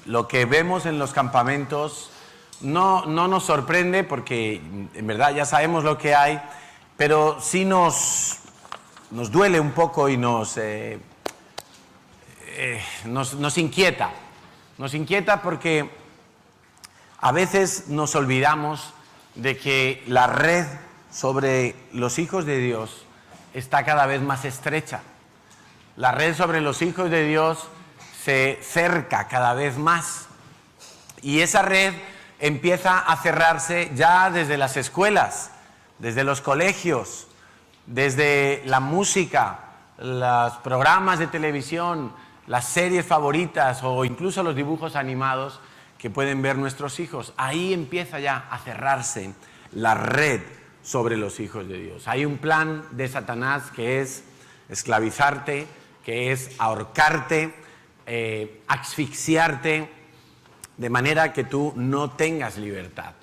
lo que vemos en los campamentos no nos sorprende porque en verdad ya sabemos lo que hay, pero sí nos duele un poco y nos inquieta. Nos inquieta porque a veces nos olvidamos de que la red sobre los hijos de Dios está cada vez más estrecha. La red sobre los hijos de Dios se cerca cada vez más. Y esa red empieza a cerrarse ya desde las escuelas, desde los colegios, desde la música, los programas de televisión, las series favoritas o incluso los dibujos animados que pueden ver nuestros hijos. Ahí empieza ya a cerrarse la red sobre los hijos de Dios. Hay un plan de Satanás que es esclavizarte, que es ahorcarte, asfixiarte, de manera que tú no tengas libertad.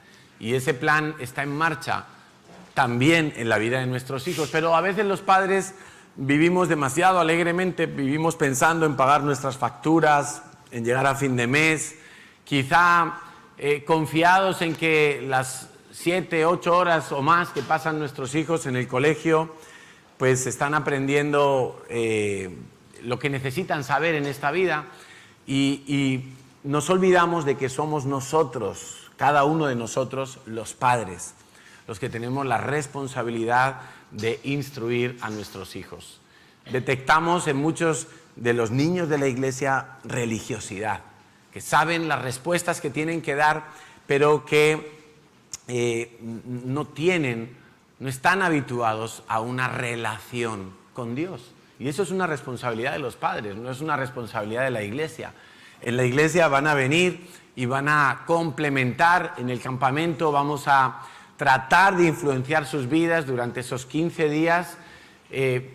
Y ese plan está en marcha también en la vida de nuestros hijos. Pero a veces los padres vivimos demasiado alegremente, vivimos pensando en pagar nuestras facturas, en llegar a fin de mes, quizá confiados en que las 7, 8 horas o más que pasan nuestros hijos en el colegio, pues están aprendiendo lo que necesitan saber en esta vida y nos olvidamos de que somos nosotros, cada uno de nosotros, los padres, los que tenemos la responsabilidad de instruir a nuestros hijos. Detectamos en muchos de los niños de la iglesia religiosidad, que saben las respuestas que tienen que dar, pero que no están habituados a una relación con Dios. Y eso es una responsabilidad de los padres, no es una responsabilidad de la iglesia. En la iglesia van a venir y van a complementar, en el campamento vamos a tratar de influenciar sus vidas durante esos 15 días,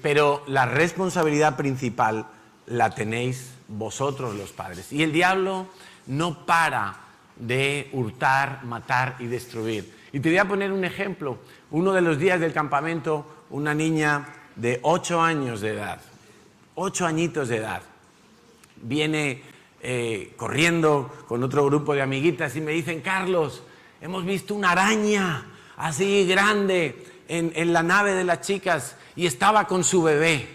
pero la responsabilidad principal la tenéis vosotros los padres. Y el diablo no para de hurtar, matar y destruir. Y te voy a poner un ejemplo. Uno de los días del campamento, una niña de 8 años de edad, 8 añitos de edad, viene corriendo con otro grupo de amiguitas y me dicen: Carlos, hemos visto una araña así grande en la nave de las chicas y estaba con su bebé.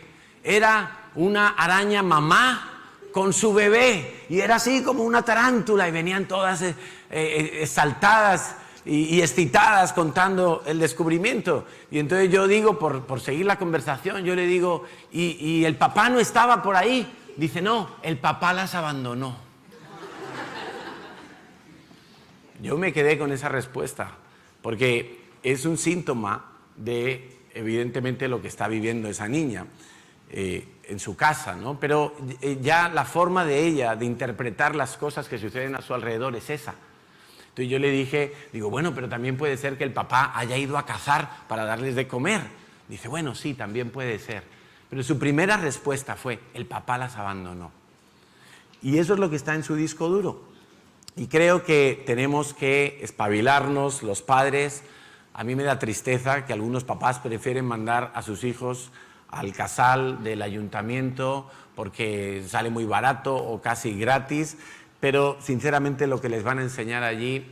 Era una araña mamá con su bebé y era así como una tarántula y venían todas exaltadas y excitadas contando el descubrimiento. Y entonces yo digo, por seguir la conversación, yo le digo: ¿y el papá no estaba por ahí? Dice: no, el papá las abandonó. Yo me quedé con esa respuesta, porque es un síntoma de, evidentemente, lo que está viviendo esa niña en su casa, ¿no? Pero ya la forma de ella de interpretar las cosas que suceden a su alrededor es esa. Entonces yo le digo, bueno, pero también puede ser que el papá haya ido a cazar para darles de comer. Dice: bueno, sí, también puede ser. Pero su primera respuesta fue: el papá las abandonó. Y eso es lo que está en su disco duro. Y creo que tenemos que espabilarnos los padres. A mí me da tristeza que algunos papás prefieren mandar a sus hijos al casal del ayuntamiento porque sale muy barato o casi gratis, pero sinceramente lo que les van a enseñar allí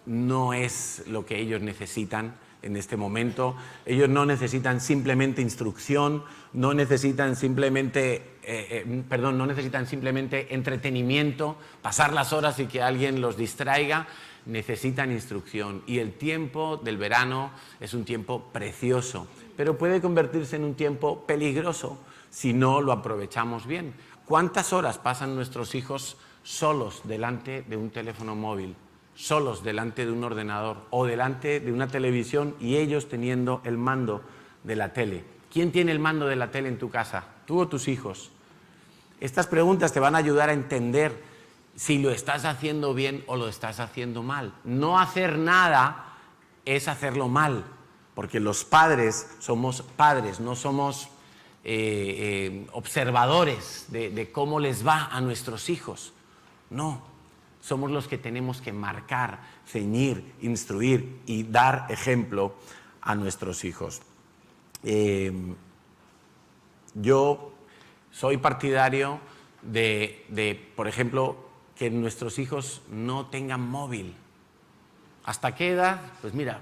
no es lo que ellos necesitan en este momento. Ellos no necesitan simplemente instrucción, no necesitan simplemente entretenimiento, pasar las horas y que alguien los distraiga. Necesitan instrucción, y el tiempo del verano es un tiempo precioso, pero puede convertirse en un tiempo peligroso si no lo aprovechamos bien. ¿Cuántas horas pasan nuestros hijos solos delante de un teléfono móvil, solos delante de un ordenador o delante de una televisión y ellos teniendo el mando de la tele? ¿Quién tiene el mando de la tele en tu casa? ¿Tú o tus hijos? Estas preguntas te van a ayudar a entender si lo estás haciendo bien o lo estás haciendo mal. No hacer nada es hacerlo mal, porque los padres somos padres, no somos observadores de cómo les va a nuestros hijos. No, somos los que tenemos que marcar, ceñir, instruir y dar ejemplo a nuestros hijos. Yo soy partidario de, por ejemplo, que nuestros hijos no tengan móvil. ¿Hasta qué edad? Pues mira,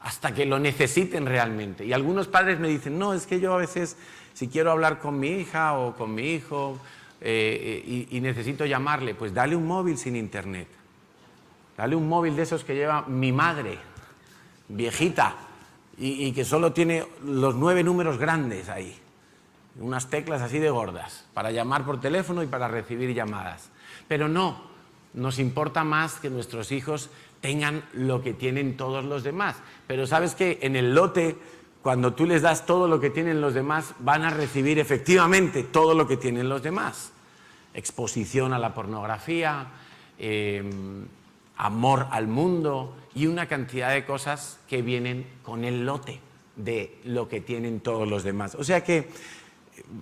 hasta que lo necesiten realmente. Y algunos padres me dicen, no, es que yo a veces, si quiero hablar con mi hija o con mi hijo y necesito llamarle, pues dale un móvil sin internet. Dale un móvil de esos que lleva mi madre, viejita, y que solo tiene los 9 números grandes ahí. Unas teclas así de gordas, para llamar por teléfono y para recibir llamadas. Pero no, nos importa más que nuestros hijos tengan lo que tienen todos los demás. Pero sabes que en el lote, cuando tú les das todo lo que tienen los demás, van a recibir efectivamente todo lo que tienen los demás. Exposición a la pornografía, amor al mundo y una cantidad de cosas que vienen con el lote de lo que tienen todos los demás. O sea que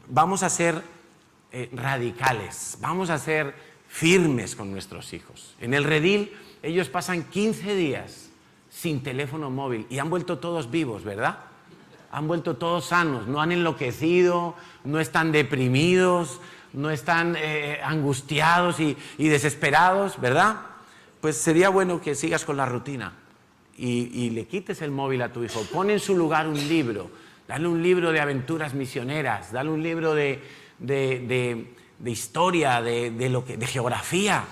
vamos a ser radicales, vamos a ser firmes con nuestros hijos. En el redil ellos pasan 15 días sin teléfono móvil y han vuelto todos vivos, ¿verdad? Han vuelto todos sanos, no han enloquecido, no están deprimidos, no están angustiados y desesperados, ¿verdad? Pues sería bueno que sigas con la rutina y le quites el móvil a tu hijo. Pon en su lugar un libro, dale un libro de aventuras misioneras, dale un libro de historia, de geografía.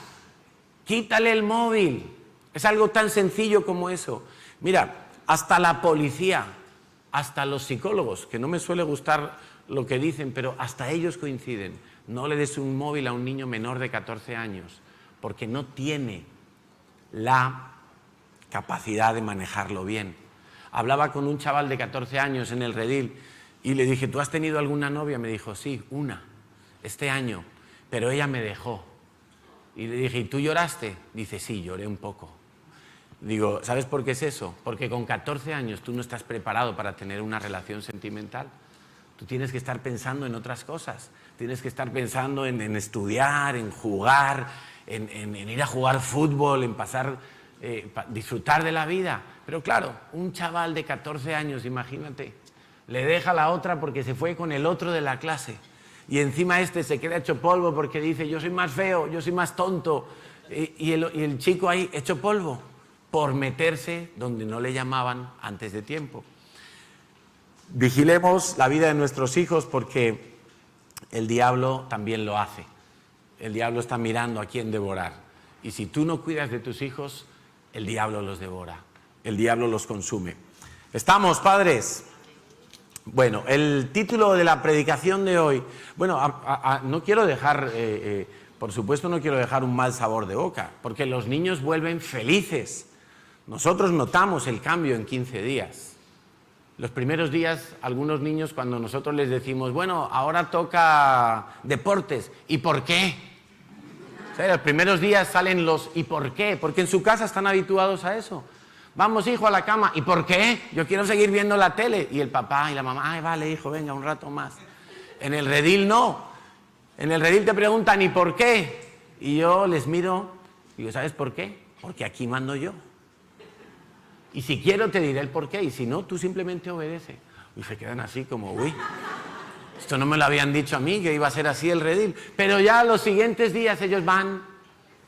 Quítale el móvil. Es algo tan sencillo como eso. Mira, hasta la policía, hasta los psicólogos, que no me suele gustar lo que dicen, pero hasta ellos coinciden. No le des un móvil a un niño menor de 14 años, porque no tiene la capacidad de manejarlo bien. Hablaba con un chaval de 14 años en el redil y le dije, ¿tú has tenido alguna novia? Me dijo, sí, una, este año, pero ella me dejó. Y le dije, ¿y tú lloraste? Dice, sí, lloré un poco. Digo, ¿sabes por qué es eso? Porque con 14 años tú no estás preparado para tener una relación sentimental. Tú tienes que estar pensando en otras cosas. Tienes que estar pensando en estudiar, en jugar, en ir a jugar fútbol, en pasar, disfrutar de la vida. Pero claro, un chaval de 14 años, imagínate, le deja a la otra porque se fue con el otro de la clase. Y encima este se queda hecho polvo porque dice, yo soy más feo, yo soy más tonto. Y el chico ahí hecho polvo por meterse donde no le llamaban antes de tiempo. Vigilemos la vida de nuestros hijos porque el diablo también lo hace. El diablo está mirando a quién devorar. Y si tú no cuidas de tus hijos, el diablo los devora. El diablo los consume. ¿Estamos, padres? Bueno, el título de la predicación de hoy... Bueno, no quiero dejar... por supuesto no quiero dejar un mal sabor de boca, porque los niños vuelven felices. Nosotros notamos el cambio en 15 días. Los primeros días, algunos niños, cuando nosotros les decimos, bueno, ahora toca deportes, ¿y por qué? O sea, los primeros días salen los ¿y por qué? Porque en su casa están habituados a eso. Vamos, hijo, a la cama, ¿y por qué? Yo quiero seguir viendo la tele. Y el papá y la mamá, ay, vale, hijo, venga, un rato más. En el redil no. En el redil te preguntan, ¿y por qué? Y yo les miro, y digo, ¿sabes por qué? Porque aquí mando yo. Y si quiero te diré el por qué, y si no, tú simplemente obedece. Y se quedan así como, uy, esto no me lo habían dicho a mí, que iba a ser así el redil. Pero ya los siguientes días ellos van,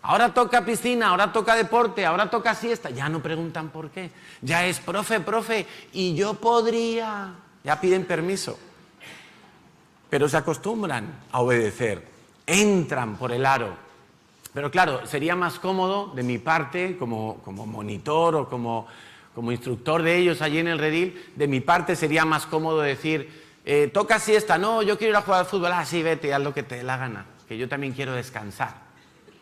ahora toca piscina, ahora toca deporte, ahora toca siesta. Ya no preguntan por qué. Ya es, profe, y yo podría. Ya piden permiso. Pero se acostumbran a obedecer. Entran por el aro. Pero claro, sería más cómodo de mi parte, como monitor o como instructor de ellos allí en el redil, de mi parte sería más cómodo decir, toca siesta, no, yo quiero ir a jugar al fútbol, sí, vete, haz lo que te dé la gana, que yo también quiero descansar.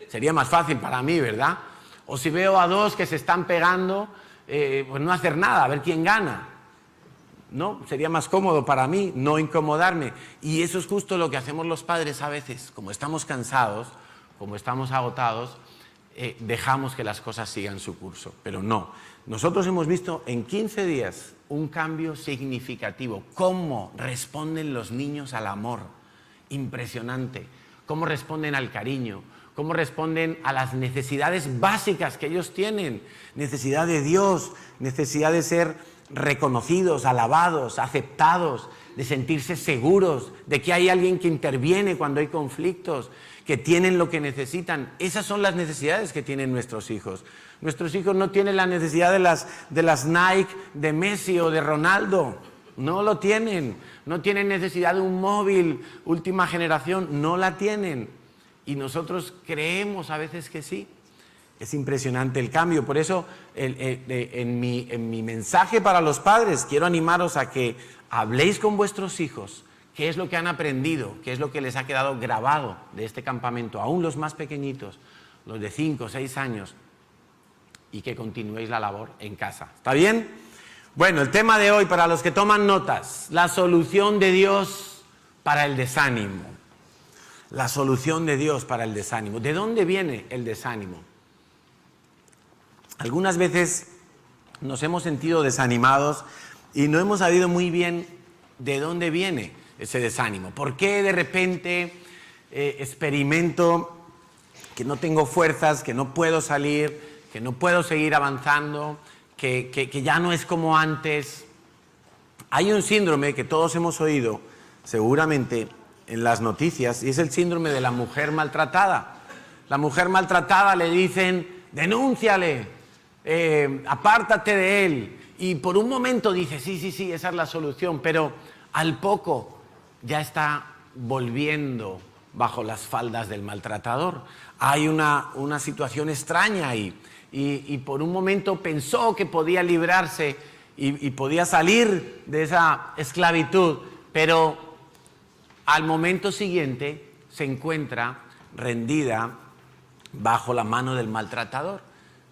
Sería más fácil para mí, ¿verdad? O si veo a dos que se están pegando, pues no hacer nada, a ver quién gana. ¿No? Sería más cómodo para mí no incomodarme. Y eso es justo lo que hacemos los padres a veces, como estamos cansados, como estamos agotados, dejamos que las cosas sigan su curso. Pero no, nosotros hemos visto en 15 días un cambio significativo. Cómo responden los niños al amor. Impresionante. cómo responden al cariño, cómo responden a las necesidades básicas que ellos tienen, necesidad de Dios, necesidad de ser reconocidos, alabados, aceptados, de sentirse seguros, de que hay alguien que interviene cuando hay conflictos, que tienen lo que necesitan. Esas son las necesidades que tienen nuestros hijos. Nuestros hijos no tienen la necesidad de las Nike de Messi o de Ronaldo. No lo tienen. No tienen necesidad de un móvil última generación. No la tienen. Y nosotros creemos a veces que sí. Es impresionante el cambio. Por eso, en mi mensaje para los padres, quiero animaros a que habléis con vuestros hijos. ¿Qué es lo que han aprendido? ¿Qué es lo que les ha quedado grabado de este campamento? Aún los más pequeñitos, los de 5 o 6 años. Y que continuéis la labor en casa. ¿Está bien? Bueno, el tema de hoy, para los que toman notas, la solución de Dios para el desánimo. La solución de Dios para el desánimo. ¿De dónde viene el desánimo? Algunas veces nos hemos sentido desanimados y no hemos sabido muy bien de dónde viene ese desánimo. ¿Por qué de repente experimento que no tengo fuerzas, que no puedo salir, que no puedo seguir avanzando, que ya no es como antes? Hay un síndrome que todos hemos oído seguramente en las noticias y es el síndrome de la mujer maltratada. La mujer maltratada le dicen, denúnciale, apártate de él. Y por un momento dice, sí, esa es la solución, pero al poco ya está volviendo bajo las faldas del maltratador. Hay una situación extraña ahí. Y por un momento pensó que podía librarse y podía salir de esa esclavitud, pero al momento siguiente se encuentra rendida bajo la mano del maltratador,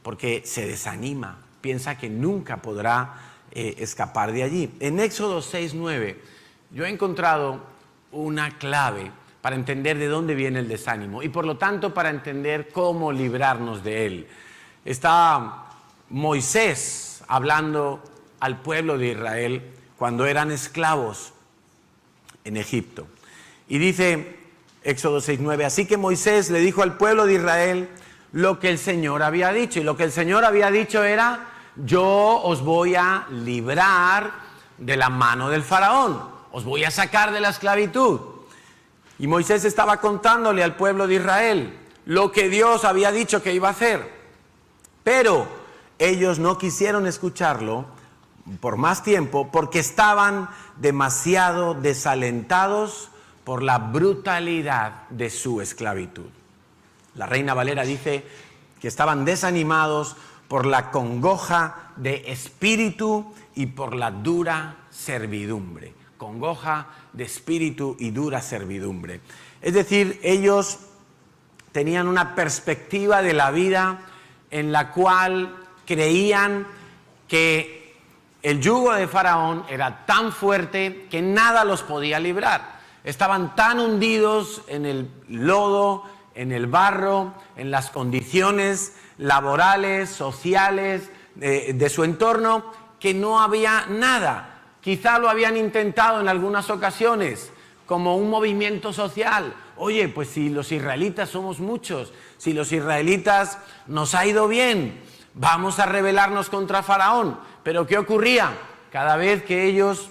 porque se desanima, piensa que nunca podrá escapar de allí. En Éxodo 6:9 yo he encontrado una clave para entender de dónde viene el desánimo y por lo tanto para entender cómo librarnos de él. Está Moisés hablando al pueblo de Israel cuando eran esclavos en Egipto. Y dice Éxodo 6:9, así que Moisés le dijo al pueblo de Israel lo que el Señor había dicho. Y lo que el Señor había dicho era, yo os voy a librar de la mano del faraón, os voy a sacar de la esclavitud. Y Moisés estaba contándole al pueblo de Israel lo que Dios había dicho que iba a hacer. Pero ellos no quisieron escucharlo por más tiempo porque estaban demasiado desalentados por la brutalidad de su esclavitud. La Reina Valera dice que estaban desanimados por la congoja de espíritu y por la dura servidumbre. Congoja de espíritu y dura servidumbre. Es decir, ellos tenían una perspectiva de la vida en la cual creían que el yugo de Faraón era tan fuerte que nada los podía librar. Estaban tan hundidos en el lodo, en el barro, en las condiciones laborales, sociales de su entorno, que no había nada. Quizá lo habían intentado en algunas ocasiones como un movimiento social. Oye, pues si los israelitas somos muchos, si los israelitas nos ha ido bien, vamos a rebelarnos contra Faraón. Pero ¿qué ocurría? Cada vez que ellos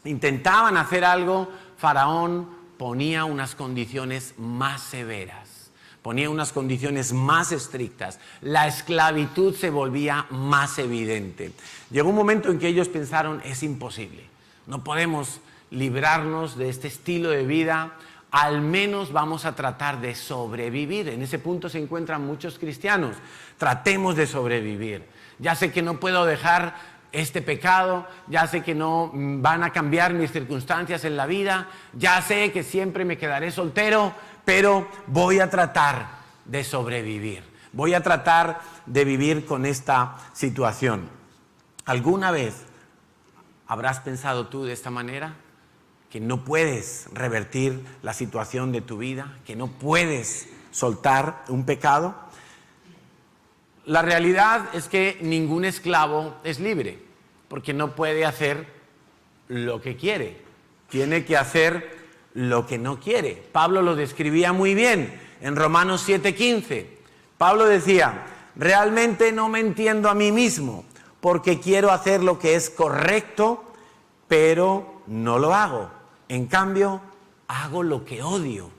intentaban hacer algo, Faraón ponía unas condiciones más severas, ponía unas condiciones más estrictas. La esclavitud se volvía más evidente. Llegó un momento en que ellos pensaron, es imposible, no podemos librarnos de este estilo de vida, al menos vamos a tratar de sobrevivir. En ese punto se encuentran muchos cristianos. Tratemos de sobrevivir. Ya sé que no puedo dejar este pecado, ya sé que no van a cambiar mis circunstancias en la vida, ya sé que siempre me quedaré soltero, pero voy a tratar de sobrevivir. Voy a tratar de vivir con esta situación. ¿Alguna vez habrás pensado tú de esta manera? Que no puedes revertir la situación de tu vida, que no puedes soltar un pecado. La realidad es que ningún esclavo es libre, porque no puede hacer lo que quiere. Tiene que hacer lo que no quiere. Pablo lo describía muy bien en Romanos 7:15. Pablo decía, realmente no me entiendo a mí mismo, porque quiero hacer lo que es correcto, pero no lo hago. En cambio, hago lo que odio.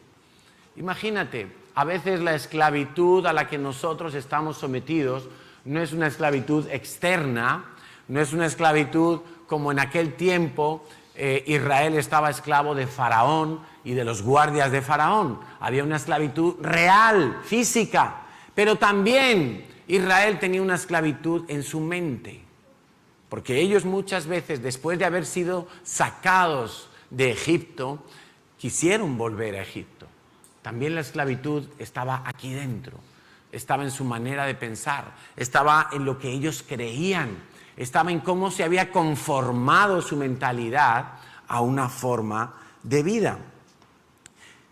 Imagínate, a veces la esclavitud a la que nosotros estamos sometidos no es una esclavitud externa, no es una esclavitud como en aquel tiempo Israel estaba esclavo de Faraón y de los guardias de Faraón. Había una esclavitud real, física, pero también Israel tenía una esclavitud en su mente. Porque ellos muchas veces, después de haber sido sacados de Egipto, quisieron volver a Egipto. También la esclavitud estaba aquí dentro, estaba en su manera de pensar, estaba en lo que ellos creían, estaba en cómo se había conformado su mentalidad a una forma de vida.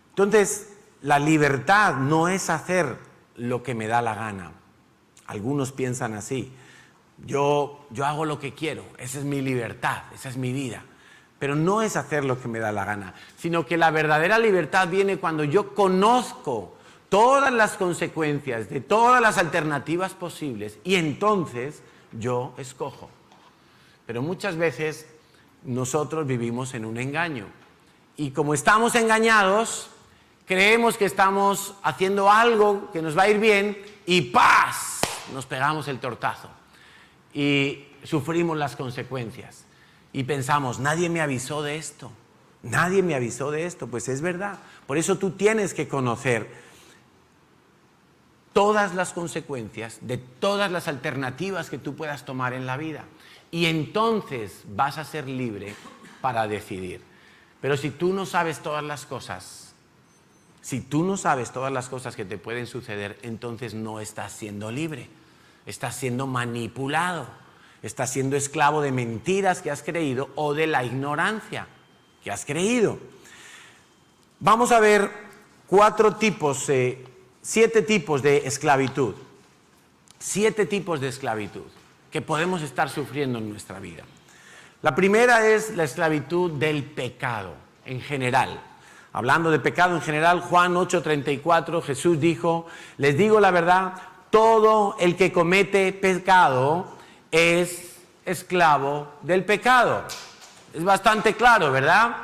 Entonces, la libertad no es hacer lo que me da la gana. Algunos piensan así. Yo hago lo que quiero, esa es mi libertad, esa es mi vida. Pero no es hacer lo que me da la gana, sino que la verdadera libertad viene cuando yo conozco todas las consecuencias de todas las alternativas posibles y entonces yo escojo. Pero muchas veces nosotros vivimos en un engaño y como estamos engañados, creemos que estamos haciendo algo que nos va a ir bien y ¡paz! Nos pegamos el tortazo y sufrimos las consecuencias. Y pensamos, nadie me avisó de esto, nadie me avisó de esto. Pues es verdad. Por eso tú tienes que conocer todas las consecuencias de todas las alternativas que tú puedas tomar en la vida. Y entonces vas a ser libre para decidir. Pero si tú no sabes todas las cosas, si tú no sabes todas las cosas que te pueden suceder, entonces no estás siendo libre, estás siendo manipulado. Estás siendo esclavo de mentiras que has creído o de la ignorancia que has creído. Vamos a ver 7 tipos de esclavitud. 7 tipos de esclavitud que podemos estar sufriendo en nuestra vida. La primera es la esclavitud del pecado en general. Hablando de pecado en general, Juan 8:34, Jesús dijo, les digo la verdad, todo el que comete pecado es esclavo del pecado. Es bastante claro, ¿verdad?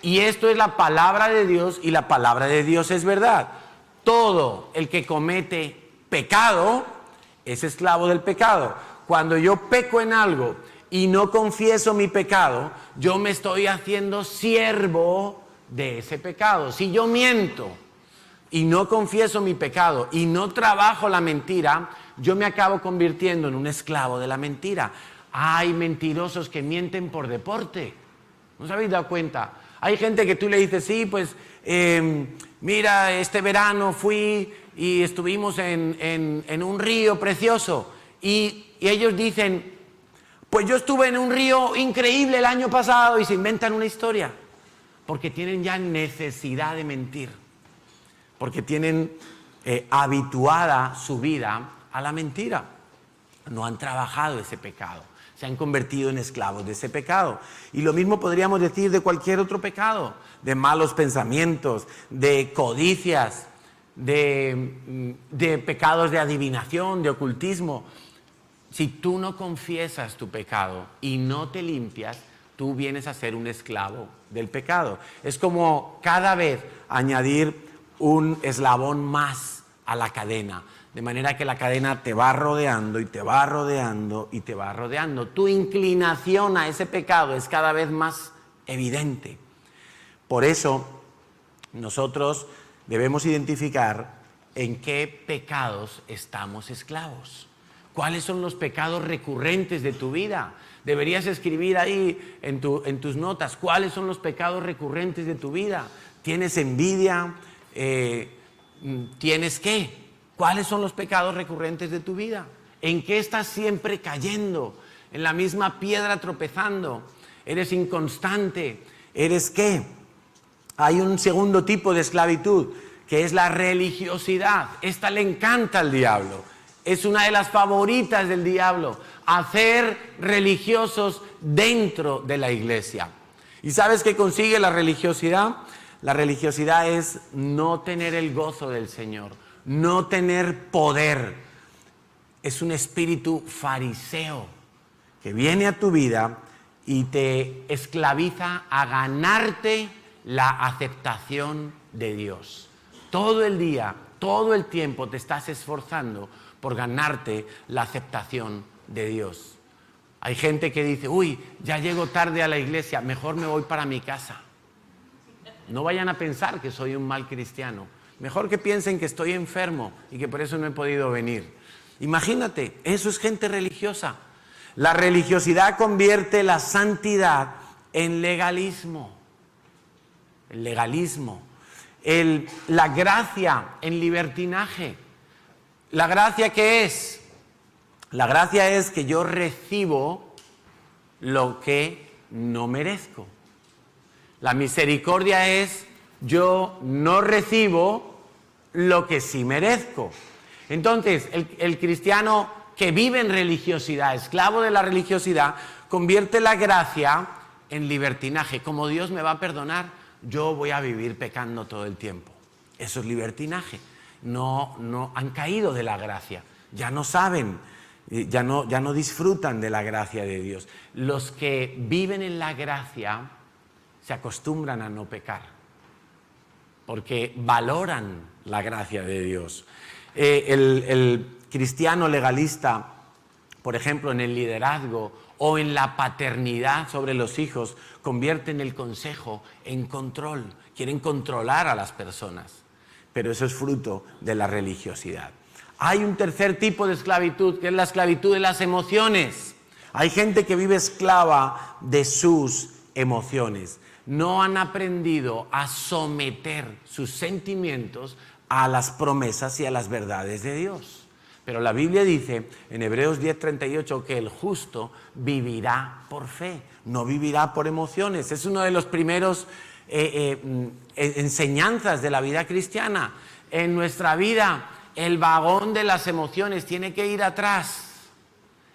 Y esto es la palabra de Dios y la palabra de Dios es verdad. Todo el que comete pecado es esclavo del pecado. Cuando yo peco en algo y no confieso mi pecado, yo me estoy haciendo siervo de ese pecado. Si yo miento y no confieso mi pecado y no trabajo la mentira, yo me acabo convirtiendo en un esclavo de la mentira. Hay mentirosos que mienten por deporte. ¿No os habéis dado cuenta? Hay gente que tú le dices, sí, pues mira, este verano fui y estuvimos en un río precioso. Y ellos dicen, pues yo estuve en un río increíble el año pasado y se inventan una historia. Porque tienen ya necesidad de mentir. Porque tienen habituada su vida a la mentira. No han trabajado ese pecado. Se han convertido en esclavos de ese pecado. Y lo mismo podríamos decir de cualquier otro pecado. De malos pensamientos, de codicias, de pecados de adivinación, de ocultismo. Si tú no confiesas tu pecado y no te limpias, tú vienes a ser un esclavo del pecado. Es como cada vez añadir un eslabón más a la cadena. De manera que la cadena te va rodeando y te va rodeando y te va rodeando. Tu inclinación a ese pecado es cada vez más evidente. Por eso, nosotros debemos identificar en qué pecados estamos esclavos. ¿Cuáles son los pecados recurrentes de tu vida? Deberías escribir ahí en tus notas, ¿cuáles son los pecados recurrentes de tu vida? ¿Tienes envidia? ¿Tienes qué? ¿Cuáles son los pecados recurrentes de tu vida? ¿En qué estás siempre cayendo? ¿En la misma piedra tropezando? ¿Eres inconstante? ¿Eres qué? Hay un segundo tipo de esclavitud, que es la religiosidad. Esta le encanta al diablo. Es una de las favoritas del diablo. Hacer religiosos dentro de la iglesia. ¿Y sabes qué consigue la religiosidad? La religiosidad es no tener el gozo del Señor, no tener poder. Es un espíritu fariseo que viene a tu vida y te esclaviza a ganarte la aceptación de Dios. Todo el día, todo el tiempo te estás esforzando por ganarte la aceptación de Dios. Hay gente que dice, uy, ya llego tarde a la iglesia, mejor me voy para mi casa. No vayan a pensar que soy un mal cristiano. Mejor que piensen que estoy enfermo y que por eso no he podido venir. Imagínate, eso es gente religiosa. La religiosidad convierte la santidad en legalismo. El legalismo. La gracia en libertinaje. ¿La gracia qué es? La gracia es que yo recibo lo que no merezco. La misericordia es yo no recibo lo que sí merezco. Entonces, el cristiano que vive en religiosidad, esclavo de la religiosidad, convierte la gracia en libertinaje. Como Dios me va a perdonar, yo voy a vivir pecando todo el tiempo. Eso es libertinaje. No han caído de la gracia. Ya no saben, ya no disfrutan de la gracia de Dios. Los que viven en la gracia se acostumbran a no pecar, porque valoran la gracia de Dios. El cristiano legalista, por ejemplo, en el liderazgo o en la paternidad sobre los hijos, convierten el consejo en control. Quieren controlar a las personas, pero eso es fruto de la religiosidad. Hay un tercer tipo de esclavitud, que es la esclavitud de las emociones. Hay gente que vive esclava de sus emociones. No han aprendido a someter sus sentimientos a las promesas y a las verdades de Dios. Pero la Biblia dice en Hebreos 10:38 que el justo vivirá por fe, no vivirá por emociones. Es uno de los primeros enseñanzas de la vida cristiana. En nuestra vida, el vagón de las emociones tiene que ir atrás.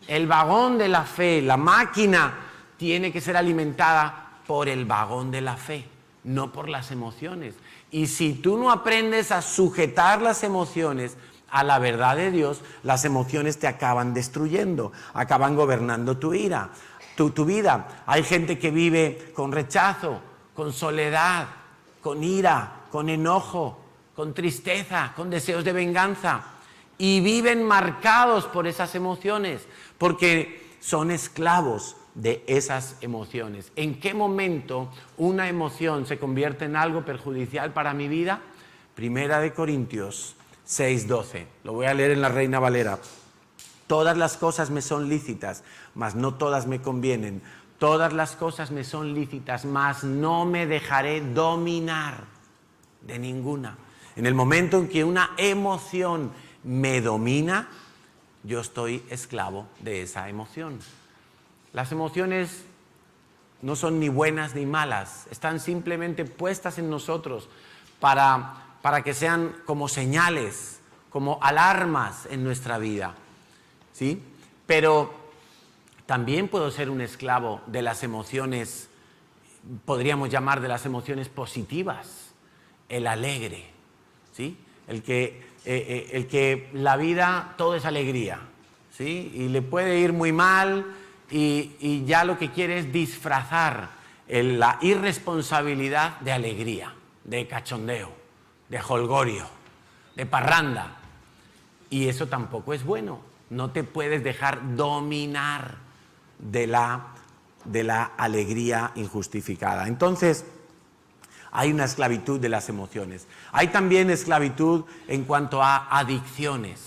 El vagón de la fe, la máquina, tiene que ser alimentada por el vagón de la fe, no por las emociones. Y si tú no aprendes a sujetar las emociones a la verdad de Dios, las emociones te acaban destruyendo, acaban gobernando tu vida. Hay gente que vive con rechazo, con soledad, con ira, con enojo, con tristeza, con deseos de venganza, y viven marcados por esas emociones, porque son esclavos de esas emociones. ¿En qué momento una emoción se convierte en algo perjudicial para mi vida? Primera de Corintios 6:12. Lo voy a leer en la Reina Valera. Todas las cosas me son lícitas, mas no todas me convienen. Todas las cosas me son lícitas, mas no me dejaré dominar de ninguna. En el momento en que una emoción me domina, yo estoy esclavo de esa emoción. Las emociones no son ni buenas ni malas, están simplemente puestas en nosotros para que sean como señales, como alarmas en nuestra vida, ¿sí? Pero también puedo ser un esclavo de las emociones, podríamos llamar de las emociones positivas, el alegre, ¿sí? El que la vida todo es alegría, ¿sí? Y le puede ir muy mal y ya lo que quiere es disfrazar la irresponsabilidad de alegría, de cachondeo, de jolgorio, de parranda. Y eso tampoco es bueno. No te puedes dejar dominar de la alegría injustificada. Entonces, hay una esclavitud de las emociones. Hay también esclavitud en cuanto a adicciones.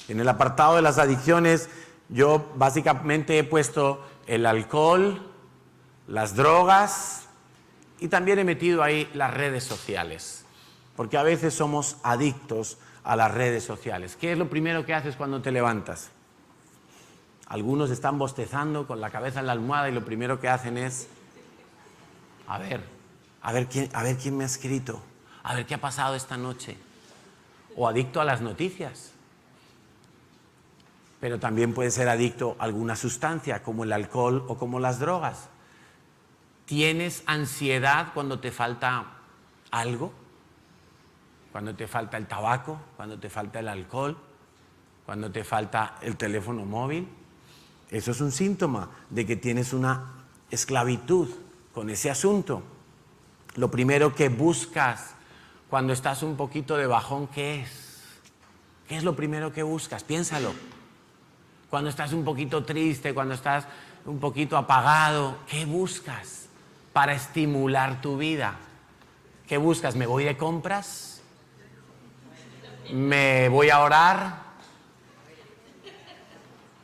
En el apartado de las adicciones, yo básicamente he puesto el alcohol, las drogas y también he metido ahí las redes sociales. Porque a veces somos adictos a las redes sociales. ¿Qué es lo primero que haces cuando te levantas? Algunos están bostezando con la cabeza en la almohada y lo primero que hacen es a ver quién me ha escrito, a ver qué ha pasado esta noche. O adicto a las noticias. Pero también puede ser adicto a alguna sustancia, como el alcohol o como las drogas. ¿Tienes ansiedad cuando te falta algo, cuando te falta el tabaco, cuando te falta el alcohol, cuando te falta el teléfono móvil. Eso es un síntoma de que tienes una esclavitud con ese asunto. Lo primero que buscas cuando estás un poquito de bajón, ¿qué es? ¿Qué es lo primero que buscas? Piénsalo. Cuando estás un poquito triste, cuando estás un poquito apagado, ¿qué buscas para estimular tu vida? ¿Qué buscas? ¿Me voy de compras? ¿Me voy a orar?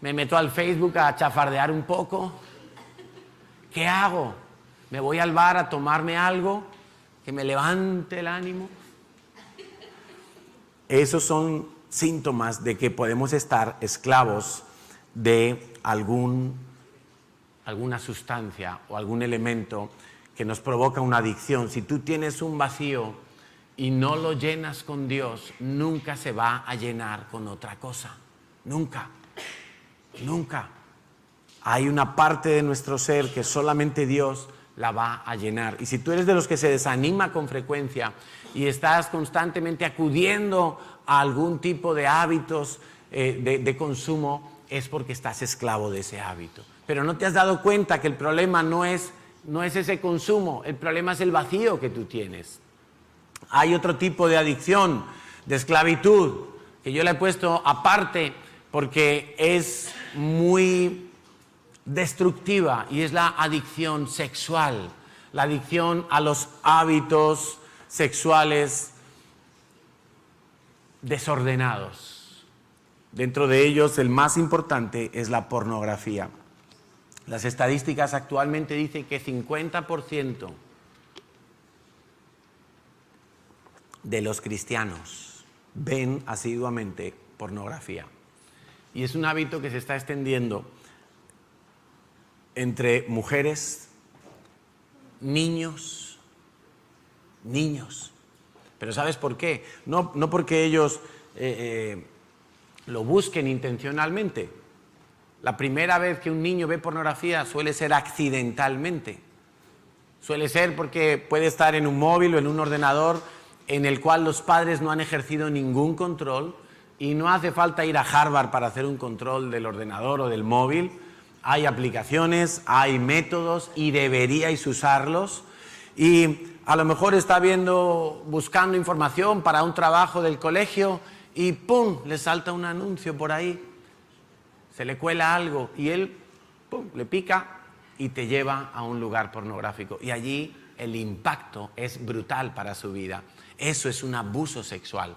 ¿Me meto al Facebook a chafardear un poco? ¿Qué hago? ¿Me voy al bar a tomarme algo que me levante el ánimo? Esos son síntomas de que podemos estar esclavos de alguna sustancia o algún elemento que nos provoca una adicción. Si tú tienes un vacío y no lo llenas con Dios, nunca se va a llenar con otra cosa. Nunca. Nunca. Hay una parte de nuestro ser que solamente Dios la va a llenar. Y si tú eres de los que se desanima con frecuencia y estás constantemente acudiendo a algún tipo de hábitos de consumo, es porque estás esclavo de ese hábito. Pero no te has dado cuenta que el problema no es ese consumo, el problema es el vacío que tú tienes. Hay otro tipo de adicción, de esclavitud, que yo le he puesto aparte porque es muy destructiva, y es la adicción sexual, la adicción a los hábitos sexuales desordenados. Dentro de ellos, el más importante es la pornografía. Las estadísticas actualmente dicen que 50% de los cristianos ven asiduamente pornografía. Y es un hábito que se está extendiendo entre mujeres, niños. Pero ¿sabes por qué? No porque ellos lo busquen intencionalmente. La primera vez que un niño ve pornografía suele ser accidentalmente. Suele ser porque puede estar en un móvil o en un ordenador en el cual los padres no han ejercido ningún control, y no hace falta ir a Harvard para hacer un control del ordenador o del móvil. Hay aplicaciones, hay métodos y deberíais usarlos. Y a lo mejor está buscando información para un trabajo del colegio y ¡pum!, le salta un anuncio por ahí. Se le cuela algo y él, ¡pum!, le pica y te lleva a un lugar pornográfico. Y allí el impacto es brutal para su vida. Eso es un abuso sexual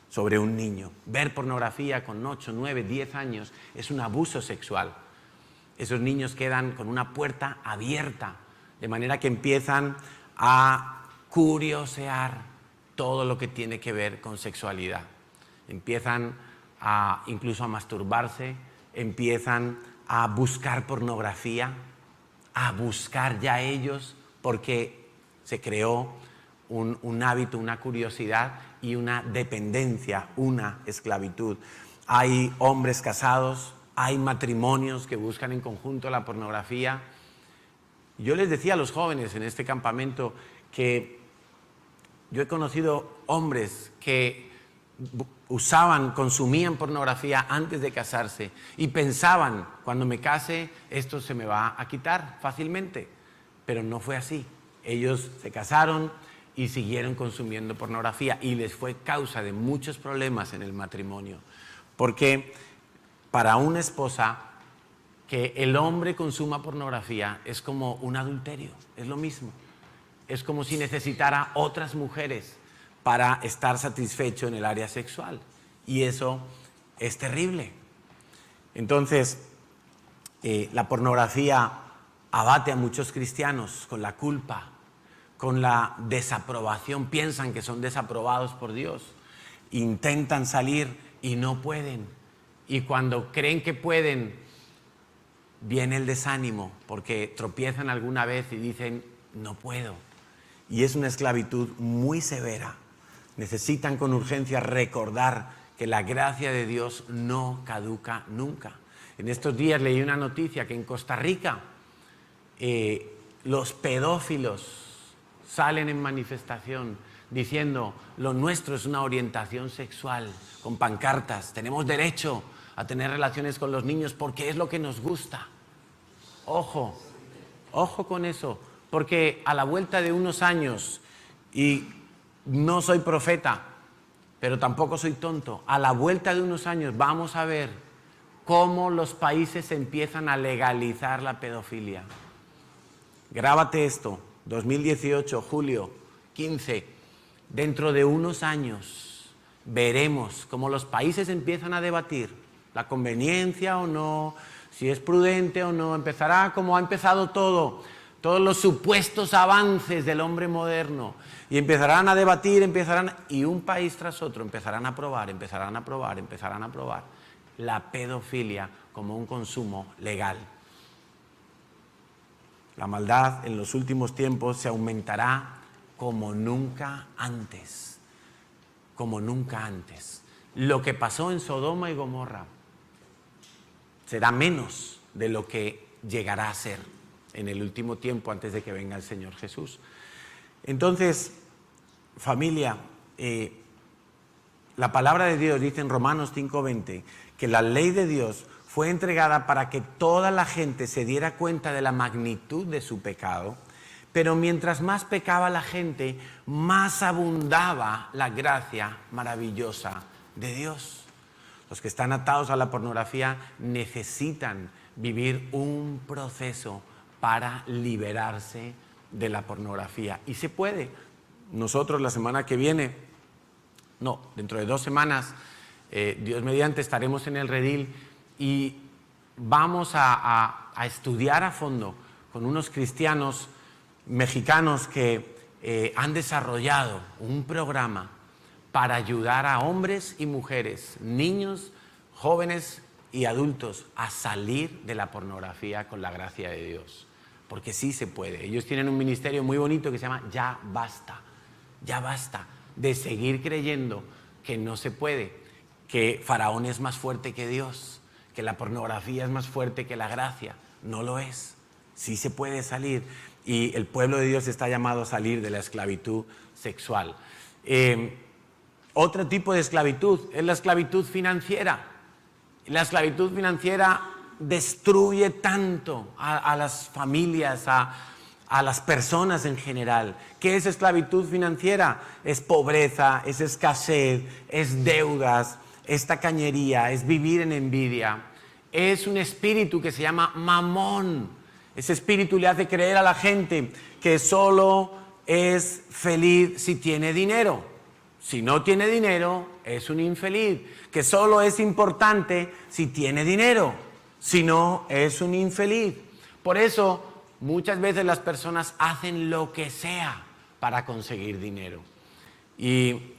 sobre un niño. Ver pornografía con 8, 9, 10 años es un abuso sexual. Esos niños quedan con una puerta abierta, de manera que empiezan a curiosear todo lo que tiene que ver con sexualidad. Empiezan incluso a masturbarse, empiezan a buscar pornografía, a buscar ya ellos, porque se creó un hábito, una curiosidad y una dependencia, una esclavitud. Hay hombres casados, hay matrimonios que buscan en conjunto la pornografía. Yo les decía a los jóvenes en este campamento que yo he conocido hombres que consumían pornografía antes de casarse y pensaban, cuando me case esto se me va a quitar fácilmente, pero no fue así. Ellos se casaron y siguieron consumiendo pornografía, y les fue causa de muchos problemas en el matrimonio, porque para una esposa que el hombre consuma pornografía es como un adulterio, es lo mismo. Es como si necesitara otras mujeres para estar satisfecho en el área sexual, y eso es terrible. Entonces, la pornografía abate a muchos cristianos con la culpa, con la desaprobación. Piensan que son desaprobados por Dios, intentan salir y no pueden, y cuando creen que pueden, viene el desánimo porque tropiezan alguna vez y dicen no puedo, y es una esclavitud muy severa. Necesitan con urgencia recordar que la gracia de Dios no caduca nunca. En estos días leí una noticia que en Costa Rica los pedófilos salen en manifestación diciendo lo nuestro es una orientación sexual, con pancartas, tenemos derecho a tener relaciones con los niños porque es lo que nos gusta. Ojo con eso, porque a la vuelta de unos años, y no soy profeta, pero tampoco soy tonto, a la vuelta de unos años vamos a ver cómo los países empiezan a legalizar la pedofilia. Grábate esto, 2018, julio 15, dentro de unos años veremos cómo los países empiezan a debatir la conveniencia o no, si es prudente o no, empezará como ha empezado todo, todos los supuestos avances del hombre moderno, y empezarán a debatir, y un país tras otro empezarán a aprobar la pedofilia como un consumo legal. La maldad en los últimos tiempos se aumentará como nunca antes. Como nunca antes. Lo que pasó en Sodoma y Gomorra será menos de lo que llegará a ser en el último tiempo antes de que venga el Señor Jesús. Entonces, familia, la palabra de Dios dice en Romanos 5:20 que la ley de Dios fue entregada para que toda la gente se diera cuenta de la magnitud de su pecado, pero mientras más pecaba la gente, más abundaba la gracia maravillosa de Dios. Los que están atados a la pornografía necesitan vivir un proceso para liberarse de la pornografía. Y se puede. Nosotros la semana que viene, dentro de 2 semanas, Dios mediante, estaremos en el redil y vamos a estudiar a fondo con unos cristianos mexicanos que han desarrollado un programa para ayudar a hombres y mujeres, niños, jóvenes y adultos a salir de la pornografía con la gracia de Dios. Porque sí se puede. Ellos tienen un ministerio muy bonito que se llama Ya Basta de seguir creyendo que no se puede, que Faraón es más fuerte que Dios, que la pornografía es más fuerte que la gracia. No lo es. Sí se puede salir. Y el pueblo de Dios está llamado a salir de la esclavitud sexual. Otro tipo de esclavitud es la esclavitud financiera. La esclavitud financiera destruye tanto a las familias, a las personas en general. ¿Qué es esclavitud financiera? Es pobreza, es escasez, es deudas, es tacañería, es vivir en envidia. Es un espíritu que se llama mamón. Ese espíritu le hace creer a la gente que solo es feliz si tiene dinero. Si no tiene dinero, es un infeliz. Que solo es importante si tiene dinero. Si no, es un infeliz. Por eso, muchas veces las personas hacen lo que sea para conseguir dinero. Y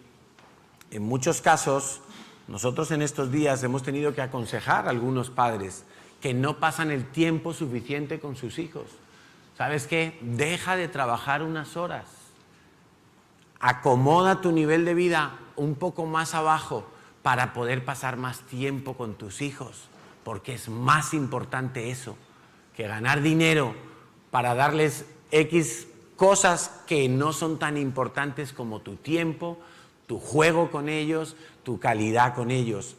en muchos casos, nosotros en estos días hemos tenido que aconsejar a algunos padres que no pasan el tiempo suficiente con sus hijos. ¿Sabes qué? Deja de trabajar unas horas. Acomoda tu nivel de vida un poco más abajo para poder pasar más tiempo con tus hijos, porque es más importante eso que ganar dinero para darles X cosas que no son tan importantes como tu tiempo, tu juego con ellos, tu calidad con ellos.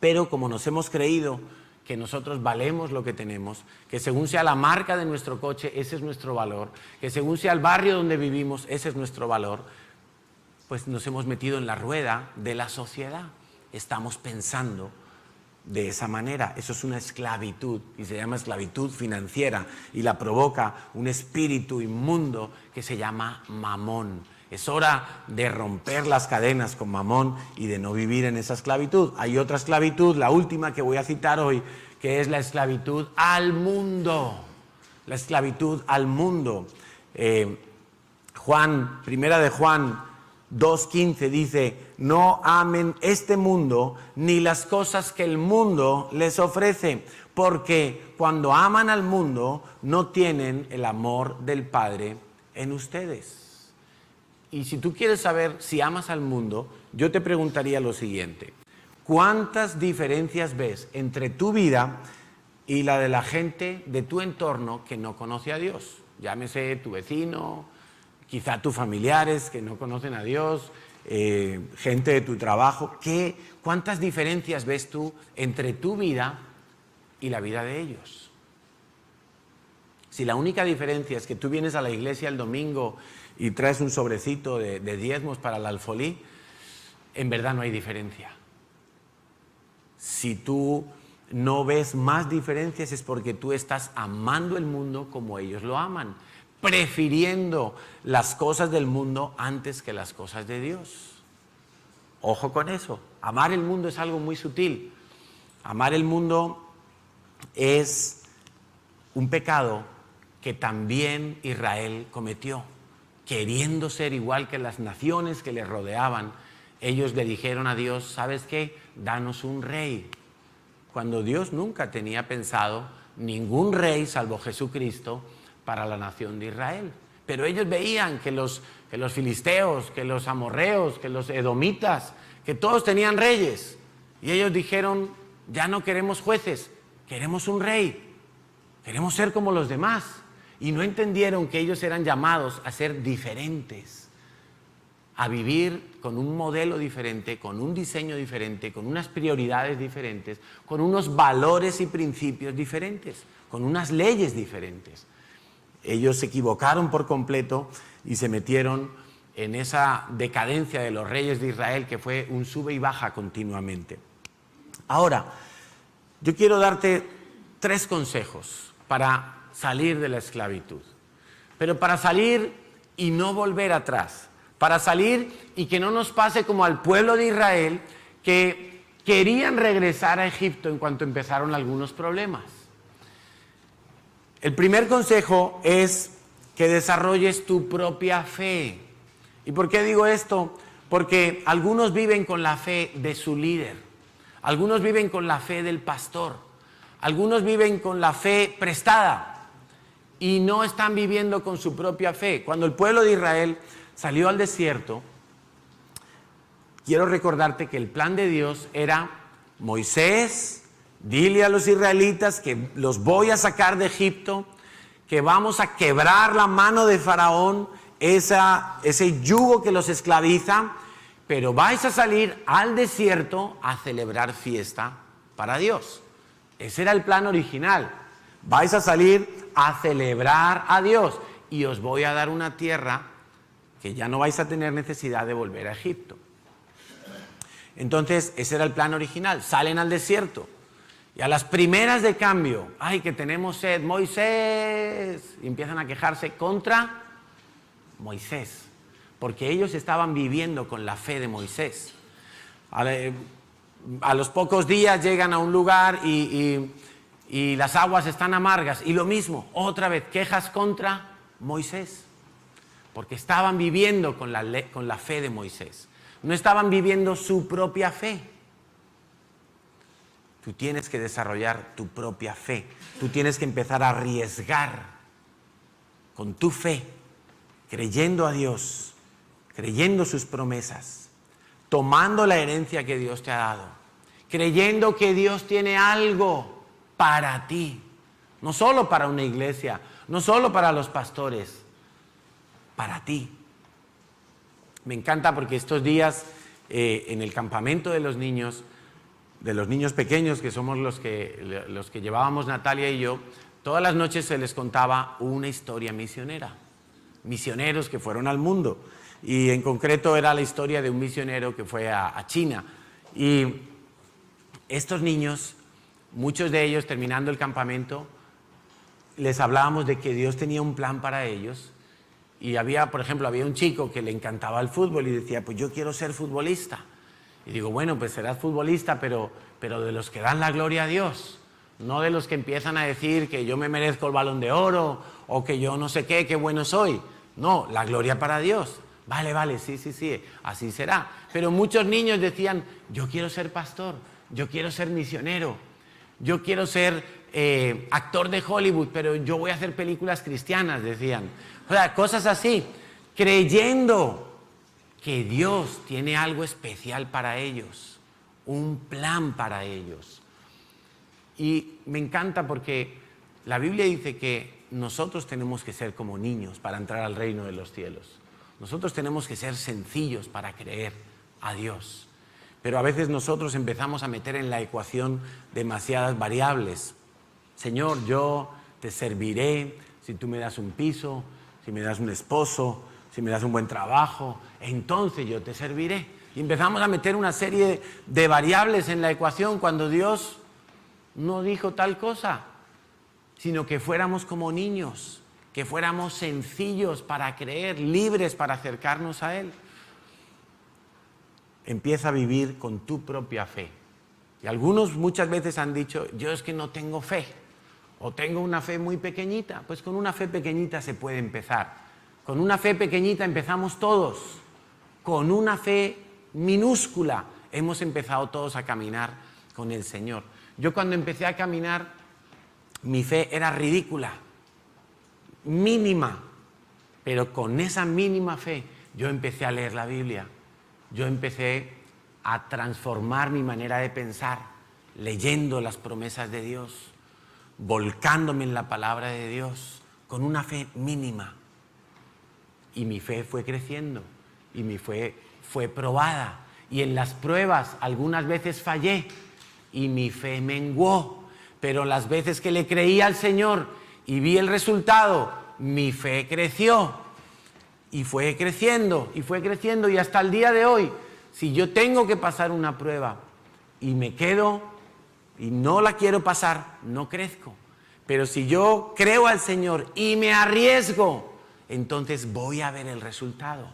Pero como nos hemos creído que nosotros valemos lo que tenemos, que según sea la marca de nuestro coche, ese es nuestro valor, que según sea el barrio donde vivimos, ese es nuestro valor, pues nos hemos metido en la rueda de la sociedad. Estamos pensando de esa manera. Eso es una esclavitud y se llama esclavitud financiera y la provoca un espíritu inmundo que se llama mamón. Es hora de romper las cadenas con mamón y de no vivir en esa esclavitud. Hay otra esclavitud, la última que voy a citar hoy, que es la esclavitud al mundo. La esclavitud al mundo. Primera de Juan 2:15 dice: no amen este mundo ni las cosas que el mundo les ofrece, porque cuando aman al mundo no tienen el amor del Padre en ustedes. Y si tú quieres saber si amas al mundo, yo te preguntaría lo siguiente: ¿cuántas diferencias ves entre tu vida y la de la gente de tu entorno que no conoce a Dios? Llámese tu vecino, quizá tus familiares que no conocen a Dios, gente de tu trabajo. ¿Cuántas diferencias ves tú entre tu vida y la vida de ellos? Si la única diferencia es que tú vienes a la iglesia el domingo y traes un sobrecito de diezmos para el alfolí, en verdad no hay diferencia. Si tú no ves más diferencias es porque tú estás amando el mundo como ellos lo aman, prefiriendo las cosas del mundo antes que las cosas de Dios. Ojo con eso. Amar el mundo es algo muy sutil. Amar el mundo es un pecado que también Israel cometió. Queriendo ser igual que las naciones que le rodeaban, ellos le dijeron a Dios, ¿sabes qué? Danos un rey. Cuando Dios nunca tenía pensado ningún rey salvo Jesucristo para la nación de Israel. Pero ellos veían que los filisteos, que los amorreos, que los edomitas, que todos tenían reyes. Y ellos dijeron, ya no queremos jueces, queremos un rey. Queremos ser como los demás. Y no entendieron que ellos eran llamados a ser diferentes, a vivir con un modelo diferente, con un diseño diferente, con unas prioridades diferentes, con unos valores y principios diferentes, con unas leyes diferentes. Ellos se equivocaron por completo y se metieron en esa decadencia de los reyes de Israel, que fue un sube y baja continuamente. Ahora, yo quiero darte 3 consejos para salir de la esclavitud, pero para salir y no volver atrás, para salir y que no nos pase como al pueblo de Israel, que querían regresar a Egipto en cuanto empezaron algunos problemas. El primer consejo es que desarrolles tu propia fe. ¿Y por qué digo esto? Porque algunos viven con la fe de su líder, algunos viven con la fe del pastor, algunos viven con la fe prestada y no están viviendo con su propia fe. Cuando el pueblo de Israel salió al desierto, quiero recordarte que el plan de Dios era: Moisés, dile a los israelitas que los voy a sacar de Egipto, que vamos a quebrar la mano de Faraón, ese yugo que los esclaviza, pero vais a salir al desierto a celebrar fiesta para Dios. Ese era el plan original. Vais a salir a celebrar a Dios y os voy a dar una tierra que ya no vais a tener necesidad de volver a Egipto. Entonces, ese era el plan original. Salen al desierto y a las primeras de cambio, ¡ay, que tenemos sed, Moisés! Y empiezan a quejarse contra Moisés, porque ellos estaban viviendo con la fe de Moisés. A los pocos días llegan a un lugar y las aguas están amargas, y lo mismo, otra vez, quejas contra Moisés, porque estaban viviendo con la fe de Moisés, no estaban viviendo su propia fe. Tú tienes que desarrollar tu propia fe, tú tienes que empezar a arriesgar con tu fe, creyendo a Dios, creyendo sus promesas, tomando la herencia que Dios te ha dado, creyendo que Dios tiene algo para ti, no solo para una iglesia, no solo para los pastores, para ti. Me encanta porque estos días en el campamento de los niños pequeños, que somos los que llevábamos Natalia y yo, todas las noches se les contaba una historia misionera, misioneros que fueron al mundo, y en concreto era la historia de un misionero que fue a China. Y estos niños, muchos de ellos, terminando el campamento, les hablábamos de que Dios tenía un plan para ellos. Y por ejemplo, había un chico que le encantaba el fútbol y decía, pues yo quiero ser futbolista. Y digo, bueno, pues serás futbolista, pero de los que dan la gloria a Dios, no de los que empiezan a decir que yo me merezco el Balón de Oro o que yo no sé qué bueno soy. No, la gloria para Dios. Vale, sí, así será. Pero muchos niños decían, yo quiero ser pastor, yo quiero ser misionero, yo quiero ser actor de Hollywood, pero yo voy a hacer películas cristianas, decían. O sea, cosas así, creyendo que Dios tiene algo especial para ellos, un plan para ellos. Y me encanta porque la Biblia dice que nosotros tenemos que ser como niños para entrar al reino de los cielos. Nosotros tenemos que ser sencillos para creer a Dios. Pero a veces nosotros empezamos a meter en la ecuación demasiadas variables. Señor, yo te serviré si tú me das un piso, si me das un esposo, si me das un buen trabajo, entonces yo te serviré. Y empezamos a meter una serie de variables en la ecuación cuando Dios no dijo tal cosa, sino que fuéramos como niños, que fuéramos sencillos para creer, libres para acercarnos a Él. Empieza a vivir con tu propia fe. Y algunos muchas veces han dicho, yo es que no tengo fe, o tengo una fe muy pequeñita. Pues con una fe pequeñita se puede empezar. Con una fe pequeñita empezamos todos. Con una fe minúscula hemos empezado todos a caminar con el Señor. Yo cuando empecé a caminar, mi fe era ridícula, mínima, pero con esa mínima fe yo empecé a leer la Biblia, yo empecé a transformar mi manera de pensar, leyendo las promesas de Dios, volcándome en la palabra de Dios, con una fe mínima. Y mi fe fue creciendo, y mi fe fue probada, y en las pruebas algunas veces fallé, y mi fe menguó, pero las veces que le creí al Señor y vi el resultado, mi fe creció y fue creciendo y hasta el día de hoy, si yo tengo que pasar una prueba y me quedo y no la quiero pasar, no crezco. Pero si yo creo al Señor y me arriesgo, entonces voy a ver el resultado.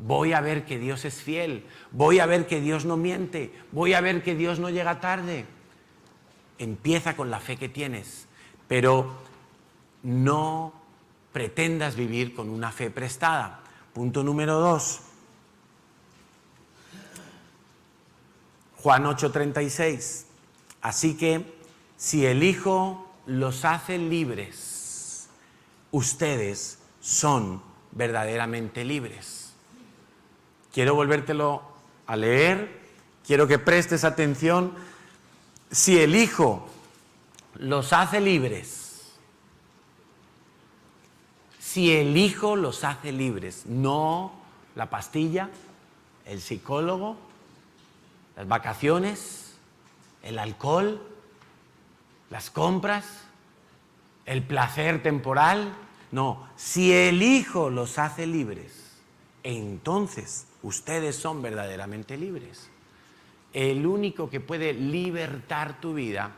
Voy a ver que Dios es fiel, voy a ver que Dios no miente, voy a ver que Dios no llega tarde. Empieza con la fe que tienes, pero no pretendas vivir con una fe prestada. Punto número 2. Juan 8:36. Así que si el Hijo los hace libres, ustedes son verdaderamente libres. Quiero volvértelo a leer, quiero que prestes atención. Si el Hijo los hace libres, si el Hijo los hace libres, no la pastilla, el psicólogo, las vacaciones, el alcohol, las compras, el placer temporal, no, si el Hijo los hace libres, entonces ustedes son verdaderamente libres. El único que puede libertar tu vida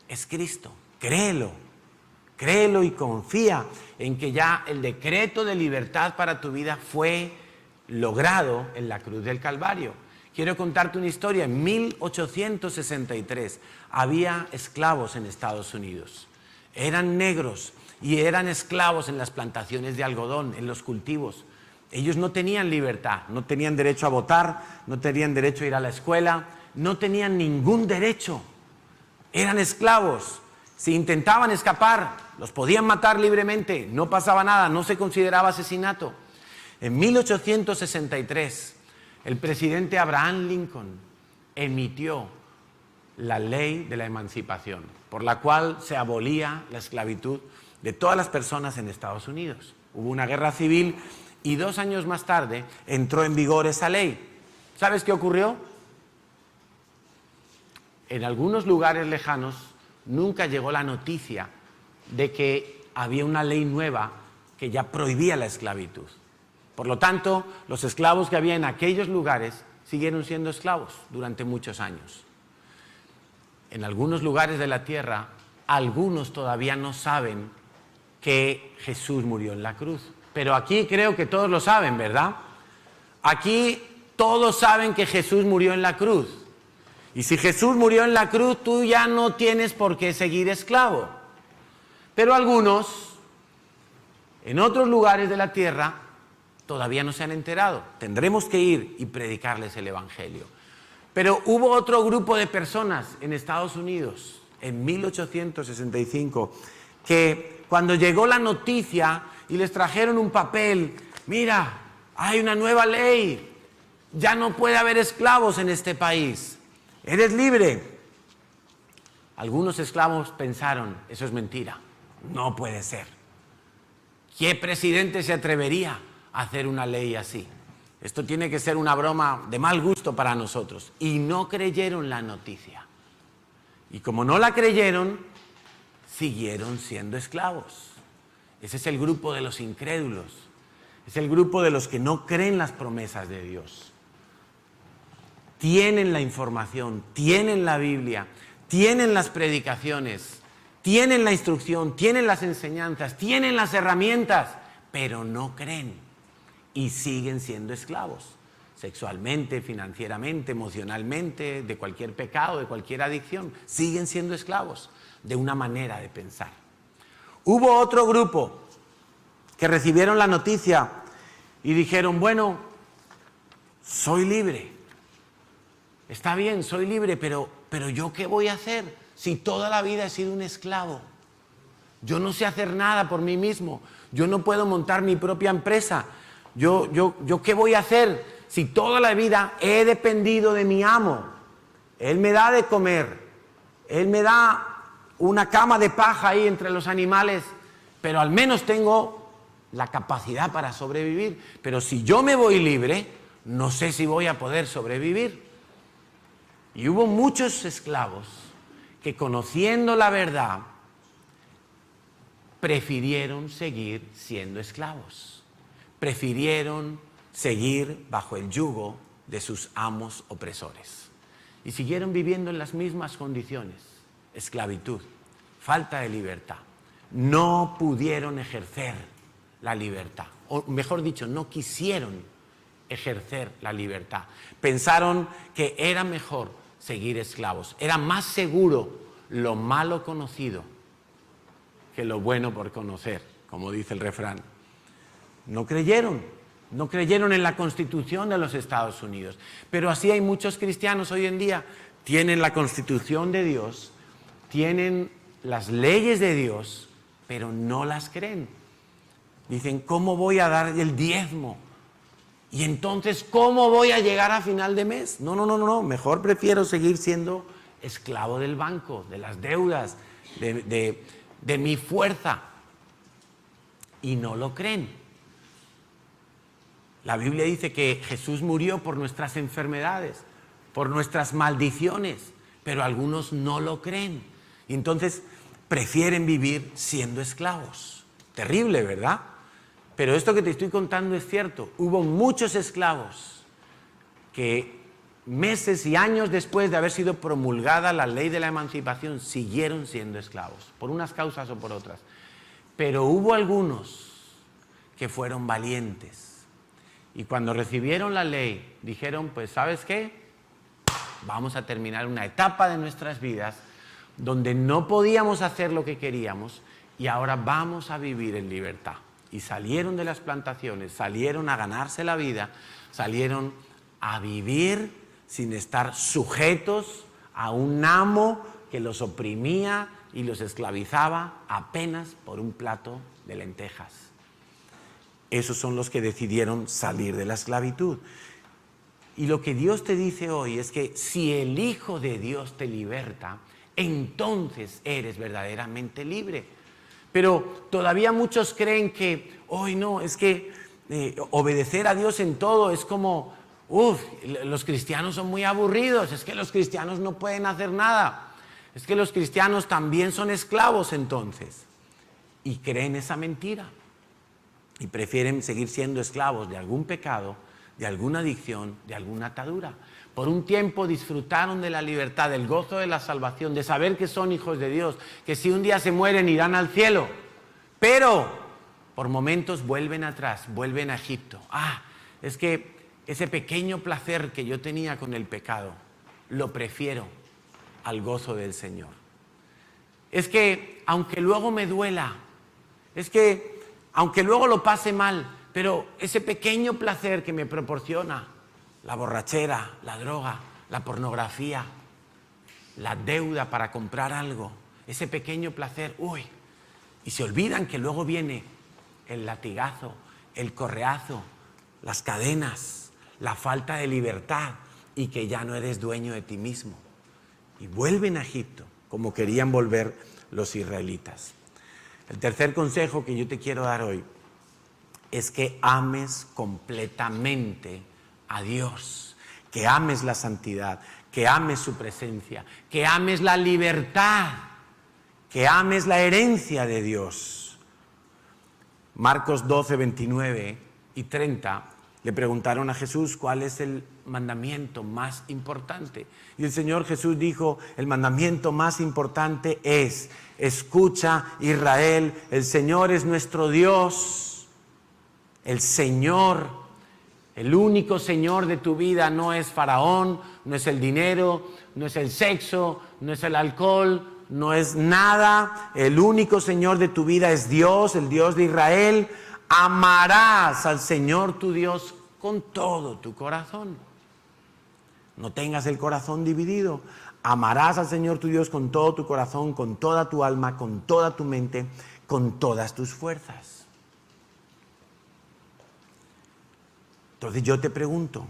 es Cristo. Créelo, créelo y confía en que ya el decreto de libertad para tu vida fue logrado en la cruz del Calvario. Quiero contarte una historia. En 1863 había esclavos en Estados Unidos. Eran negros y eran esclavos en las plantaciones de algodón, en los cultivos. Ellos no tenían libertad, no tenían derecho a votar, no tenían derecho a ir a la escuela, no tenían ningún derecho. Eran esclavos. Si intentaban escapar, los podían matar libremente, no pasaba nada, no se consideraba asesinato. En 1863, el presidente Abraham Lincoln emitió la ley de la emancipación, por la cual se abolía la esclavitud de todas las personas en Estados Unidos. Hubo una guerra civil y 2 años más tarde entró en vigor esa ley. ¿Sabes qué ocurrió? En algunos lugares lejanos nunca llegó la noticia de que había una ley nueva que ya prohibía la esclavitud. Por lo tanto, los esclavos que había en aquellos lugares siguieron siendo esclavos durante muchos años. En algunos lugares de la tierra, algunos todavía no saben que Jesús murió en la cruz. Pero aquí creo que todos lo saben, ¿verdad? Aquí todos saben que Jesús murió en la cruz. Y si Jesús murió en la cruz, tú ya no tienes por qué seguir esclavo. Pero algunos, en otros lugares de la tierra, todavía no se han enterado. Tendremos que ir y predicarles el Evangelio. Pero hubo otro grupo de personas en Estados Unidos, en 1865, que cuando llegó la noticia y les trajeron un papel, mira, hay una nueva ley, ya no puede haber esclavos en este país, eres libre. Algunos esclavos pensaron, eso es mentira, no puede ser. ¿Qué presidente se atrevería a hacer una ley así? Esto tiene que ser una broma de mal gusto para nosotros. Y no creyeron la noticia. Y como no la creyeron, siguieron siendo esclavos. Ese es el grupo de los incrédulos. Es el grupo de los que no creen las promesas de Dios. Tienen la información, tienen la Biblia, tienen las predicaciones, tienen la instrucción, tienen las enseñanzas, tienen las herramientas, pero no creen y siguen siendo esclavos, sexualmente, financieramente, emocionalmente, de cualquier pecado, de cualquier adicción, siguen siendo esclavos de una manera de pensar. Hubo otro grupo que recibieron la noticia y dijeron, bueno, soy libre, está bien, soy libre, pero ¿yo qué voy a hacer si toda la vida he sido un esclavo? Yo no sé hacer nada por mí mismo, yo no puedo montar mi propia empresa, yo ¿qué voy a hacer si toda la vida he dependido de mi amo? Él me da de comer, él me da una cama de paja ahí entre los animales, pero al menos tengo la capacidad para sobrevivir. Pero si yo me voy libre, no sé si voy a poder sobrevivir. Y hubo muchos esclavos que, conociendo la verdad, prefirieron seguir siendo esclavos. Prefirieron seguir bajo el yugo de sus amos opresores. Y siguieron viviendo en las mismas condiciones. Esclavitud, falta de libertad. No pudieron ejercer la libertad. O mejor dicho, no quisieron ejercer la libertad. Pensaron que era mejor seguir esclavos. Era más seguro lo malo conocido que lo bueno por conocer, como dice el refrán. No creyeron en la Constitución de los Estados Unidos. Pero así hay muchos cristianos hoy en día. Tienen la Constitución de Dios, tienen las leyes de Dios, pero no las creen. Dicen, ¿cómo voy a dar el diezmo? Y entonces, ¿cómo voy a llegar a final de mes? No. Mejor prefiero seguir siendo esclavo del banco, de las deudas, de mi fuerza. Y no lo creen. La Biblia dice que Jesús murió por nuestras enfermedades, por nuestras maldiciones, pero algunos no lo creen. Y entonces prefieren vivir siendo esclavos. Terrible, ¿verdad? Pero esto que te estoy contando es cierto. Hubo muchos esclavos que meses y años después de haber sido promulgada la ley de la emancipación siguieron siendo esclavos, por unas causas o por otras. Pero hubo algunos que fueron valientes y cuando recibieron la ley dijeron, pues ¿sabes qué? Vamos a terminar una etapa de nuestras vidas donde no podíamos hacer lo que queríamos y ahora vamos a vivir en libertad. Y salieron de las plantaciones, salieron a ganarse la vida, salieron a vivir sin estar sujetos a un amo que los oprimía y los esclavizaba apenas por un plato de lentejas. Esos son los que decidieron salir de la esclavitud. Y lo que Dios te dice hoy es que si el Hijo de Dios te liberta, entonces eres verdaderamente libre. Pero todavía muchos creen que, hoy no, es que obedecer a Dios en todo es como, los cristianos son muy aburridos, es que los cristianos no pueden hacer nada, es que los cristianos también son esclavos entonces. Y creen esa mentira y prefieren seguir siendo esclavos de algún pecado, de alguna adicción, de alguna atadura. Por un tiempo disfrutaron de la libertad, del gozo de la salvación, de saber que son hijos de Dios, que si un día se mueren irán al cielo. Pero por momentos vuelven atrás, vuelven a Egipto. Es que ese pequeño placer que yo tenía con el pecado, lo prefiero al gozo del Señor. Es que aunque luego me duela, es que aunque luego lo pase mal, pero ese pequeño placer que me proporciona la borrachera, la droga, la pornografía, la deuda para comprar algo, ese pequeño placer, y se olvidan que luego viene el latigazo, el correazo, las cadenas, la falta de libertad y que ya no eres dueño de ti mismo. Y vuelven a Egipto como querían volver los israelitas. El tercer consejo que yo te quiero dar hoy es que ames completamente a Dios, que ames la santidad, que ames su presencia, que ames la libertad, que ames la herencia de Dios. Marcos 12, 29 y 30 le preguntaron a Jesús cuál es el mandamiento más importante. Y el Señor Jesús dijo, el mandamiento más importante es: escucha, Israel, el Señor es nuestro Dios. El Señor, el único Señor de tu vida no es Faraón, no es el dinero, no es el sexo, no es el alcohol, no es nada. El único Señor de tu vida es Dios, el Dios de Israel. Amarás al Señor tu Dios con todo tu corazón. No tengas el corazón dividido. Amarás al Señor tu Dios con todo tu corazón, con toda tu alma, con toda tu mente, con todas tus fuerzas. Entonces yo te pregunto,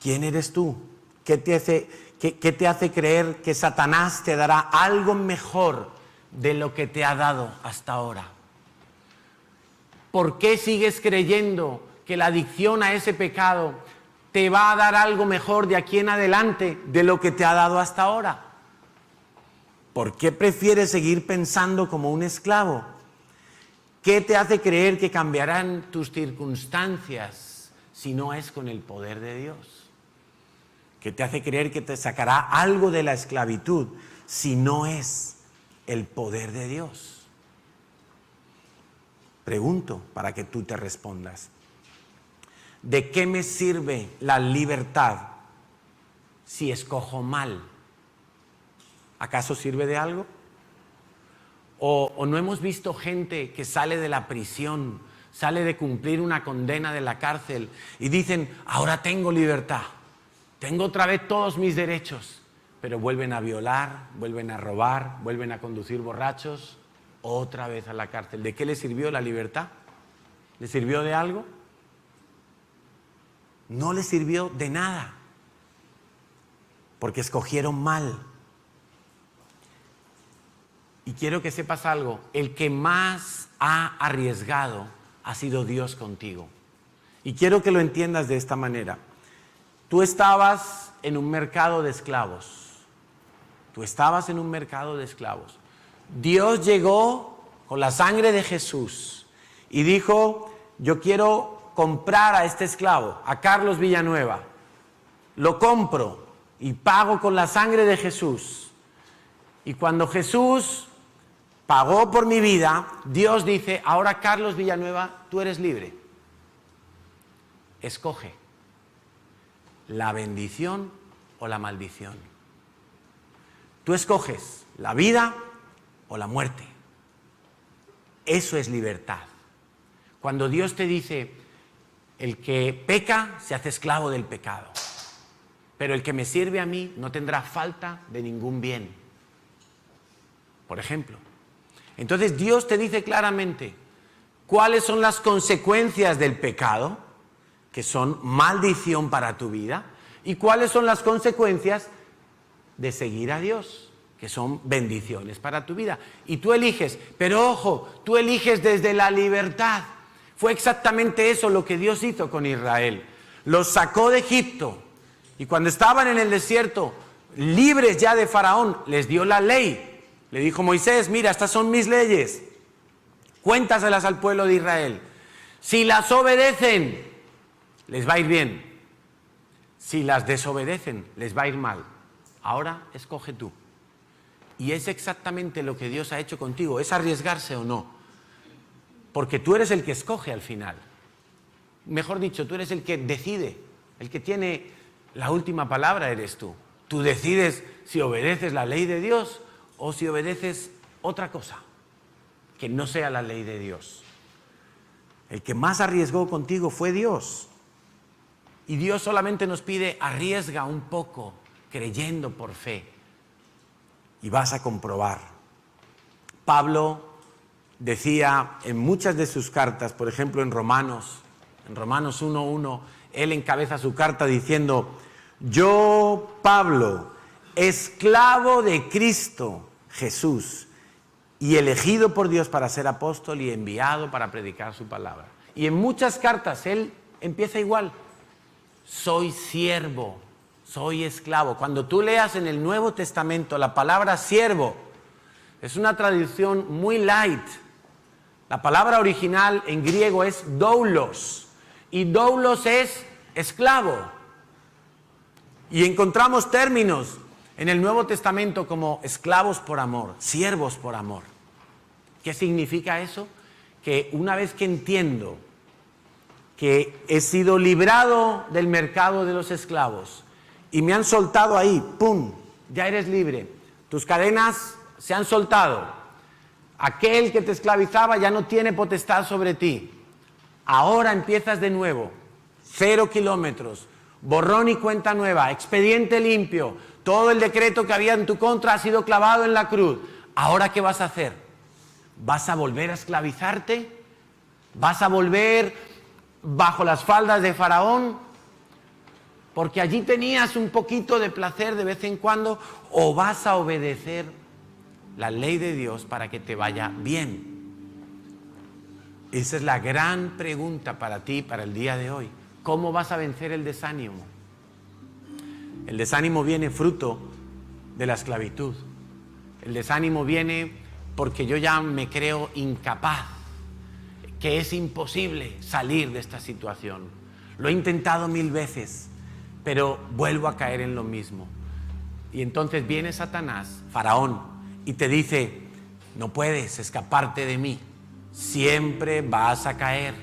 ¿quién eres tú? ¿Qué te hace creer que Satanás te dará algo mejor de lo que te ha dado hasta ahora? ¿Por qué sigues creyendo que la adicción a ese pecado te va a dar algo mejor de aquí en adelante de lo que te ha dado hasta ahora? ¿Por qué prefieres seguir pensando como un esclavo? ¿Qué te hace creer que cambiarán tus circunstancias si no es con el poder de Dios? ¿Qué te hace creer que te sacará algo de la esclavitud si no es el poder de Dios? Pregunto para que tú te respondas. ¿De qué me sirve la libertad si escojo mal? ¿Acaso sirve de algo? ¿O no hemos visto gente que sale de la prisión, sale de cumplir una condena de la cárcel y dicen, ahora tengo libertad, tengo otra vez todos mis derechos, pero vuelven a violar, vuelven a robar, vuelven a conducir borrachos, otra vez a la cárcel? ¿De qué les sirvió la libertad? ¿Le sirvió de algo? No les sirvió de nada, porque escogieron mal. Y quiero que sepas algo, el que más ha arriesgado ha sido Dios contigo. Y quiero que lo entiendas de esta manera. Tú estabas en un mercado de esclavos. Tú estabas en un mercado de esclavos. Dios llegó con la sangre de Jesús y dijo, yo quiero comprar a este esclavo, a Carlos Villanueva. Lo compro y pago con la sangre de Jesús. Y cuando Jesús pagó por mi vida, Dios dice, ahora Carlos Villanueva, tú eres libre. Escoge la bendición o la maldición. Tú escoges la vida o la muerte. Eso es libertad. Cuando Dios te dice, el que peca se hace esclavo del pecado, pero el que me sirve a mí no tendrá falta de ningún bien. Por ejemplo. Entonces Dios te dice claramente cuáles son las consecuencias del pecado, que son maldición para tu vida, y cuáles son las consecuencias de seguir a Dios, que son bendiciones para tu vida. Y tú eliges, pero ojo, tú eliges desde la libertad. Fue exactamente eso lo que Dios hizo con Israel. Los sacó de Egipto y cuando estaban en el desierto, libres ya de Faraón, les dio la ley. Le dijo Moisés, mira, estas son mis leyes, cuéntaselas al pueblo de Israel. Si las obedecen, les va a ir bien. Si las desobedecen, les va a ir mal. Ahora escoge tú. Y es exactamente lo que Dios ha hecho contigo. ¿Es arriesgarse o no? Porque tú eres el que escoge al final. Mejor dicho, tú eres el que decide. El que tiene la última palabra eres tú. Tú decides si obedeces la ley de Dios o si obedeces otra cosa que no sea la ley de Dios. El que más arriesgó contigo fue Dios. Y Dios solamente nos pide, arriesga un poco, creyendo por fe. Y vas a comprobar. Pablo decía en muchas de sus cartas, por ejemplo en Romanos 1:1, él encabeza su carta diciendo, yo, Pablo, esclavo de Cristo Jesús y elegido por Dios para ser apóstol y enviado para predicar su palabra. Y en muchas cartas él empieza igual. Soy siervo, soy esclavo. Cuando tú leas en el Nuevo Testamento la palabra siervo, es una traducción muy light. La palabra original en griego es doulos. Y doulos es esclavo. Y encontramos términos en el Nuevo Testamento como esclavos por amor, siervos por amor. ¿Qué significa eso? Que una vez que entiendo que he sido librado del mercado de los esclavos y me han soltado ahí, ¡pum!, ya eres libre. Tus cadenas se han soltado. Aquel que te esclavizaba ya no tiene potestad sobre ti. Ahora empiezas de nuevo, 0 kilómetros, borrón y cuenta nueva, expediente limpio. Todo el decreto que había en tu contra ha sido clavado en la cruz. ¿Ahora qué vas a hacer? ¿Vas a volver a esclavizarte? ¿Vas a volver bajo las faldas de Faraón? Porque allí tenías un poquito de placer de vez en cuando. ¿O vas a obedecer la ley de Dios para que te vaya bien? Esa es la gran pregunta para ti, para el día de hoy. ¿Cómo vas a vencer el desánimo? El desánimo viene fruto de la esclavitud. El desánimo viene porque yo ya me creo incapaz, que es imposible salir de esta situación. Lo he intentado 1000 veces, pero vuelvo a caer en lo mismo. Y entonces viene Satanás, Faraón, y te dice: no puedes escaparte de mí, siempre vas a caer.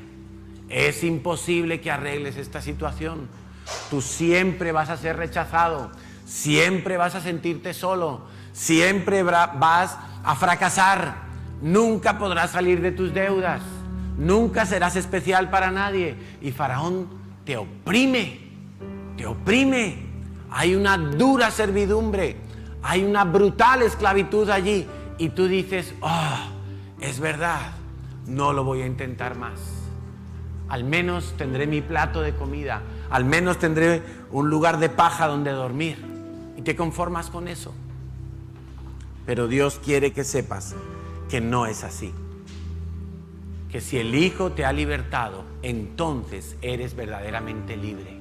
Es imposible que arregles esta situación. Tú siempre vas a ser rechazado, siempre vas a sentirte solo, siempre vas a fracasar, nunca podrás salir de tus deudas, nunca serás especial para nadie. Y Faraón te oprime, hay una dura servidumbre, hay una brutal esclavitud allí, y tú dices: es verdad, no lo voy a intentar más. Al menos tendré mi plato de comida, al menos tendré un lugar de paja donde dormir. Y te conformas con eso. Pero Dios quiere que sepas que no es así. Que si el Hijo te ha libertado, entonces eres verdaderamente libre.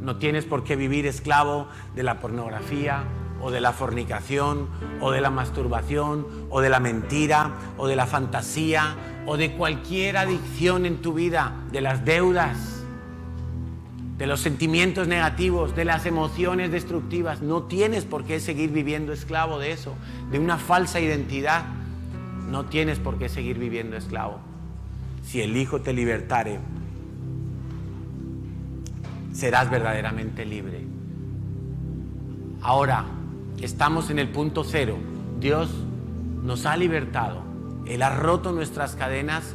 No tienes por qué vivir esclavo de la pornografía, o de la fornicación, o de la masturbación, o de la mentira, o de la fantasía, o de cualquier adicción en tu vida, de las deudas, de los sentimientos negativos, de las emociones destructivas. No tienes por qué seguir viviendo esclavo de eso, de una falsa identidad. No tienes por qué seguir viviendo esclavo. Si el Hijo te libertare, serás verdaderamente libre. Ahora, estamos en el punto cero. Dios nos ha libertado. Él ha roto nuestras cadenas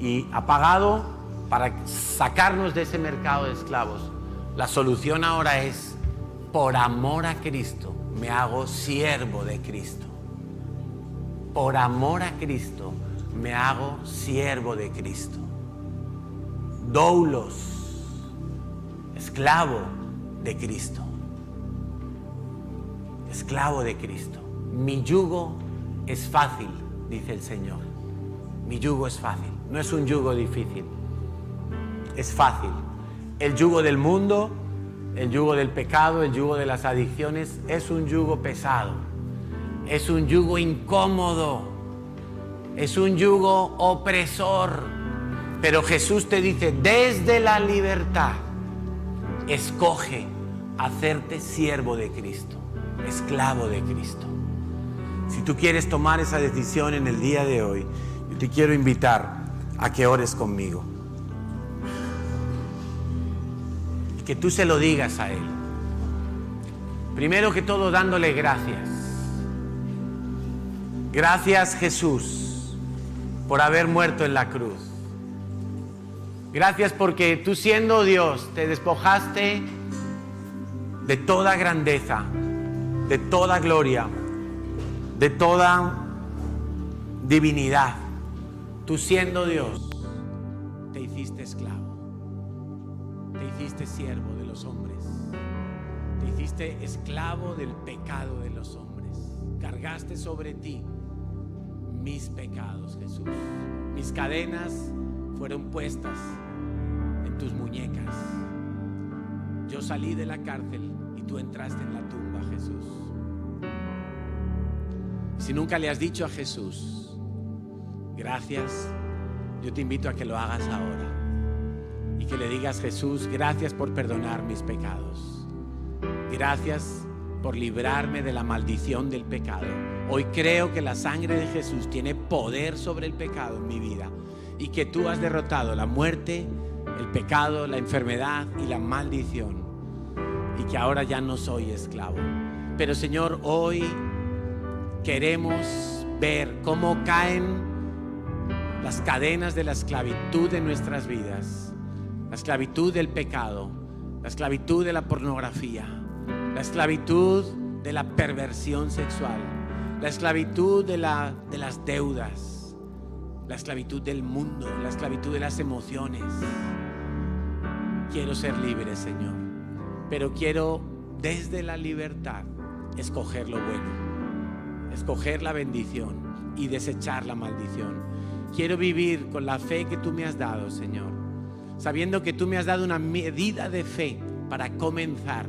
y ha pagado para sacarnos de ese mercado de esclavos. La solución ahora es: por amor a Cristo, me hago siervo de Cristo. Por amor a Cristo, me hago siervo de Cristo. Doulos, esclavo de Cristo. Esclavo de Cristo. Mi yugo es fácil, dice el Señor. Mi yugo es fácil. No es un yugo difícil. Es fácil. El yugo del mundo, el yugo del pecado, el yugo de las adicciones, es un yugo pesado. Es un yugo incómodo. Es un yugo opresor. Pero Jesús te dice: desde la libertad, escoge hacerte siervo de Cristo, esclavo de Cristo. Si tú quieres tomar esa decisión en el día de hoy, yo te quiero invitar a que ores conmigo. Y que tú se lo digas a Él. Primero que todo, dándole gracias. Gracias, Jesús, por haber muerto en la cruz. Gracias porque tú, siendo Dios, te despojaste de toda grandeza, de toda gloria, de toda divinidad. Tú, siendo Dios, te hiciste esclavo, te hiciste siervo de los hombres, te hiciste esclavo del pecado de los hombres. Cargaste sobre ti mis pecados, Jesús. Mis cadenas fueron puestas en tus muñecas. Yo salí de la cárcel y tú entraste en la tumba, Jesús. Si nunca le has dicho a Jesús, gracias, yo te invito a que lo hagas ahora y que le digas: Jesús, gracias por perdonar mis pecados. Gracias por librarme de la maldición del pecado. Hoy creo que la sangre de Jesús tiene poder sobre el pecado en mi vida y que tú has derrotado la muerte, el pecado, la enfermedad y la maldición, y que ahora ya no soy esclavo. Pero Señor, hoy queremos ver cómo caen las cadenas de la esclavitud en nuestras vidas, la esclavitud del pecado, la esclavitud de la pornografía, la esclavitud de la perversión sexual, la esclavitud de las deudas, la esclavitud del mundo, la esclavitud de las emociones. Quiero ser libre, Señor, pero quiero desde la libertad escoger lo bueno, escoger la bendición y desechar la maldición. Quiero vivir con la fe que tú me has dado, Señor, sabiendo que tú me has dado una medida de fe para comenzar.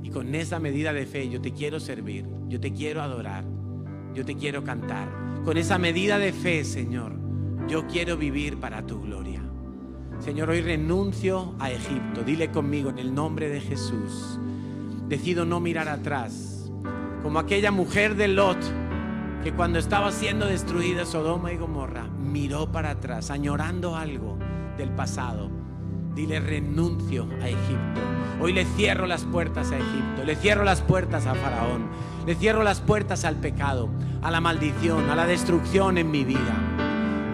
Y con esa medida de fe yo te quiero servir, yo te quiero adorar, yo te quiero cantar. Con esa medida de fe, Señor, yo quiero vivir para tu gloria. Señor, hoy renuncio a Egipto. Dile conmigo: en el nombre de Jesús, decido no mirar atrás, como aquella mujer de Lot, que cuando estaba siendo destruida Sodoma y Gomorra, miró para atrás, añorando algo del pasado. Dile: renuncio a Egipto. Hoy le cierro las puertas a Egipto, le cierro las puertas a Faraón, le cierro las puertas al pecado, a la maldición, a la destrucción en mi vida.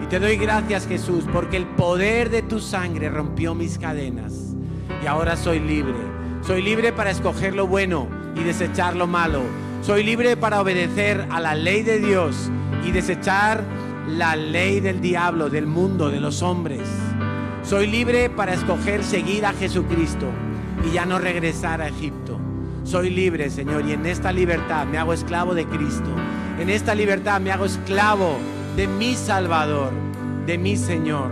Y te doy gracias, Jesús, porque el poder de tu sangre rompió mis cadenas y ahora soy libre. Soy libre para escoger lo bueno y desechar lo malo. Soy libre para obedecer a la ley de Dios y desechar la ley del diablo, del mundo, de los hombres. Soy libre para escoger seguir a Jesucristo y ya no regresar a Egipto. Soy libre, Señor, y en esta libertad me hago esclavo de Cristo. En esta libertad me hago esclavo de mi Salvador, de mi Señor.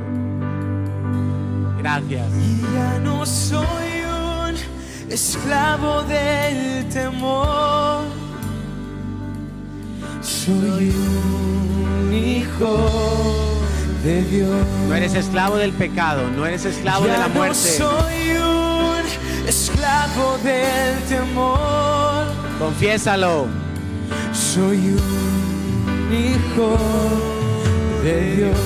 Gracias. Y ya no soy un esclavo del temor. Soy un hijo de Dios. No eres esclavo del pecado, no eres esclavo de la muerte. Ya no soy un esclavo del temor. Confiésalo. Soy un hijo de Dios.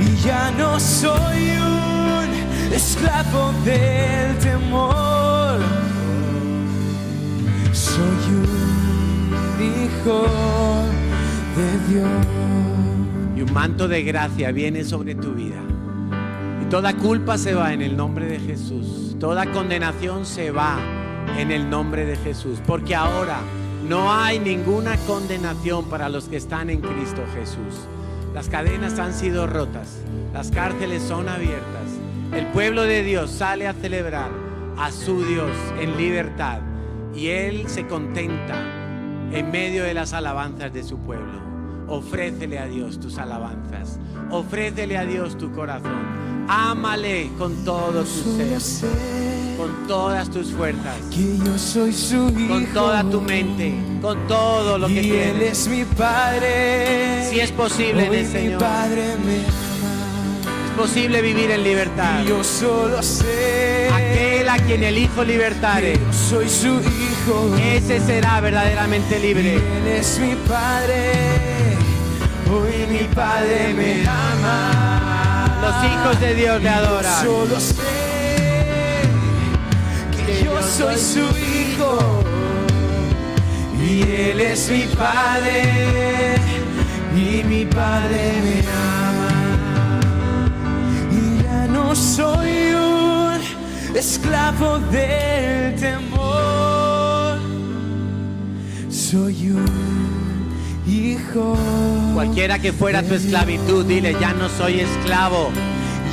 Y ya no soy un esclavo del temor. Soy un hijo de Dios. Y un manto de gracia viene sobre tu vida. Y toda culpa se va en el nombre de Jesús. Toda condenación se va en el nombre de Jesús. Porque ahora no hay ninguna condenación para los que están en Cristo Jesús. Las cadenas han sido rotas. Las cárceles son abiertas. El pueblo de Dios sale a celebrar a su Dios en libertad. Y Él se contenta en medio de las alabanzas de su pueblo. Ofrécele a Dios tus alabanzas. Ofrécele a Dios tu corazón. Ámale con todo tu ser, con todas tus fuerzas, que yo soy su hijo, con toda tu mente, con todo lo que y tienes. Él es mi Padre. Si es posible en el Señor, mi Padre me ama. es posible vivir en libertad. Y yo solo sé Aquel a quien el Hijo libertare, que yo soy su hijo. ese será verdaderamente libre. Él es mi Padre. Hoy mi Padre me ama. Los hijos de Dios le adoran. Solo sé que yo soy su hijo y Él es mi Padre y mi Padre me ama. Y ya no soy un esclavo del temor, soy un hijo. Cualquiera que fuera tu esclavitud, dile: ya no soy esclavo.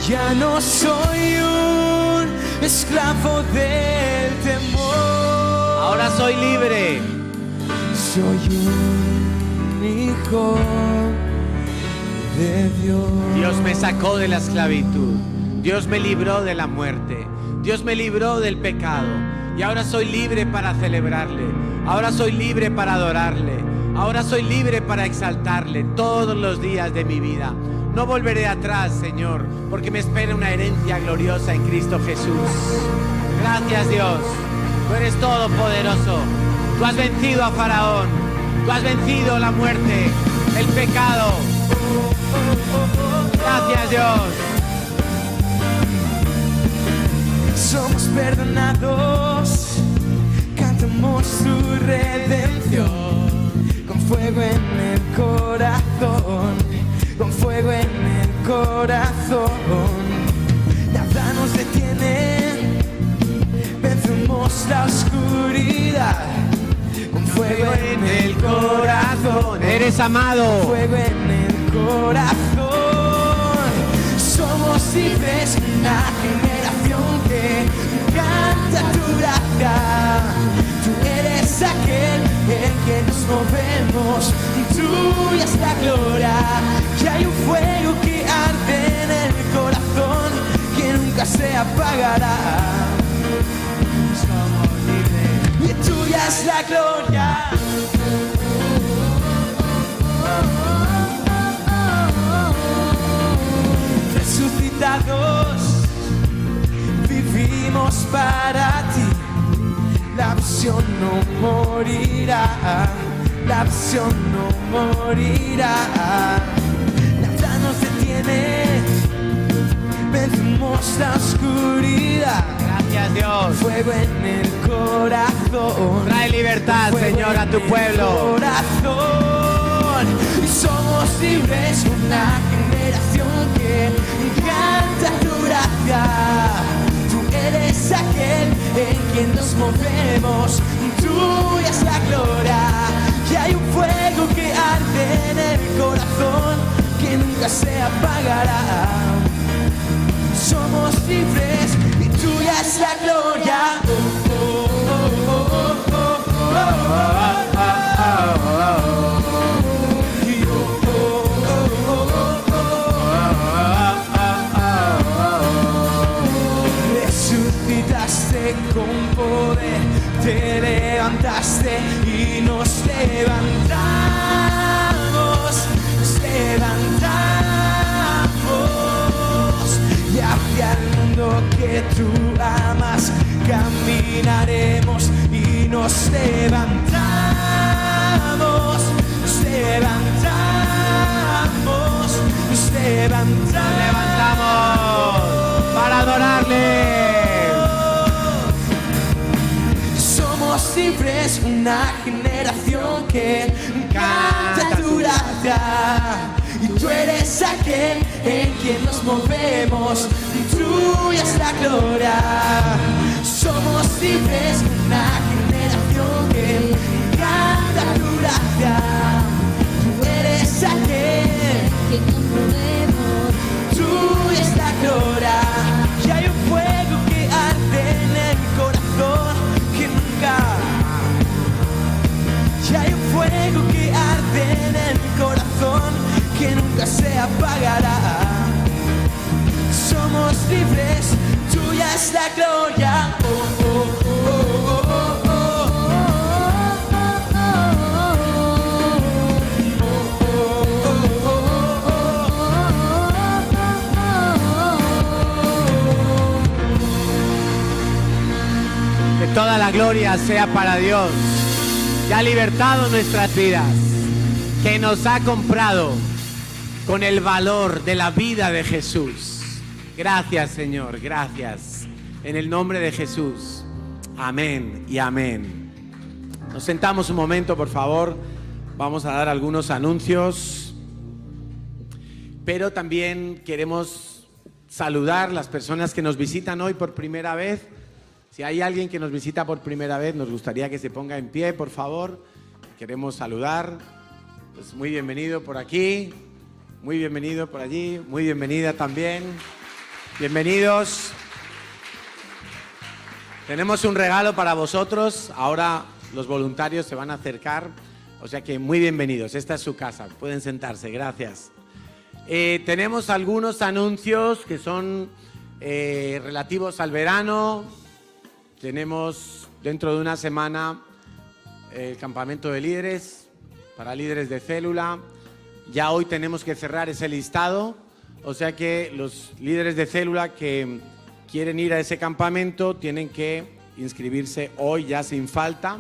Ya no soy un esclavo del temor. Ahora soy libre. Soy un hijo de Dios. Dios me sacó de la esclavitud. Dios me libró de la muerte. Dios me libró del pecado. Y ahora soy libre para celebrarle. Ahora soy libre para adorarle. Ahora soy libre para exaltarle todos los días de mi vida. No volveré atrás, Señor, porque me espera una herencia gloriosa en Cristo Jesús. Gracias, Dios. Tú eres todopoderoso. Tú has vencido a Faraón. Tú has vencido la muerte, el pecado. Gracias, Dios. Somos perdonados, cantamos tu redención, con fuego en el corazón, con fuego en el corazón. Nada nos detiene, vencemos la oscuridad, con fuego en el corazón. Eres amado. Con fuego en el corazón. Somos libres, una generación que canta tu gracia. Tú eres aquel en que nos movemos, tuya es la gloria. Que hay un fuego que arde en el corazón, que nunca se apagará. Somos libres y tuya es la gloria. Resucitados, vivimos para ti. La visión no morirá, la visión no morirá. Nada nos detiene, vencemos la oscuridad. Gracias, Dios. Fuego en el corazón. Trae libertad, Señor, a tu pueblo. Corazón. Y somos libres, una generación que canta tu gracia. Tú eres aquel en quien nos movemos, tuya es la gloria. Que hay un fuego que arde en el corazón, que nunca se apagará. Somos libres y tuya es la gloria. Resucitaste con poder, te levantaste y nos levantamos, nos levantamos. Y hacia el mundo que tú amas caminaremos y nos levantamos, nos levantamos, nos levantamos para adorarle. Somos libres, una generación que canta tu gracia. Y tú eres aquel en quien nos movemos, tuya es la gloria. Somos libres, una generación que canta tu gracia. Tú eres aquel que nos movemos, tuya es la gloria. Y hay un fuego que arde en el corazón, que nunca. Y hay un fuego que arde en el corazón, que nunca se apagará. Somos libres, tuya es la gloria. Oh, oh, oh, oh, oh, Que toda la gloria sea para Dios, que ha libertado nuestras vidas, que nos ha comprado con el valor de la vida de Jesús. Gracias, Señor, gracias. En el nombre de Jesús. Amén y amén. Nos sentamos un momento, por favor. Vamos a dar algunos anuncios. Pero también queremos saludar las personas que nos visitan hoy por primera vez. Si hay alguien que nos visita por primera vez, nos gustaría que se ponga en pie, por favor. Queremos saludar. Pues muy bienvenido por aquí, muy bienvenido por allí, muy bienvenida también. Bienvenidos. Tenemos un regalo para vosotros. Ahora los voluntarios se van a acercar. O sea que muy bienvenidos. Esta es su casa. Pueden sentarse. Gracias. Tenemos algunos anuncios que son relativos al verano. Tenemos dentro de una semana el campamento de líderes para líderes de célula. Ya hoy tenemos que cerrar ese listado, o sea que los líderes de célula que quieren ir a ese campamento tienen que inscribirse hoy ya sin falta.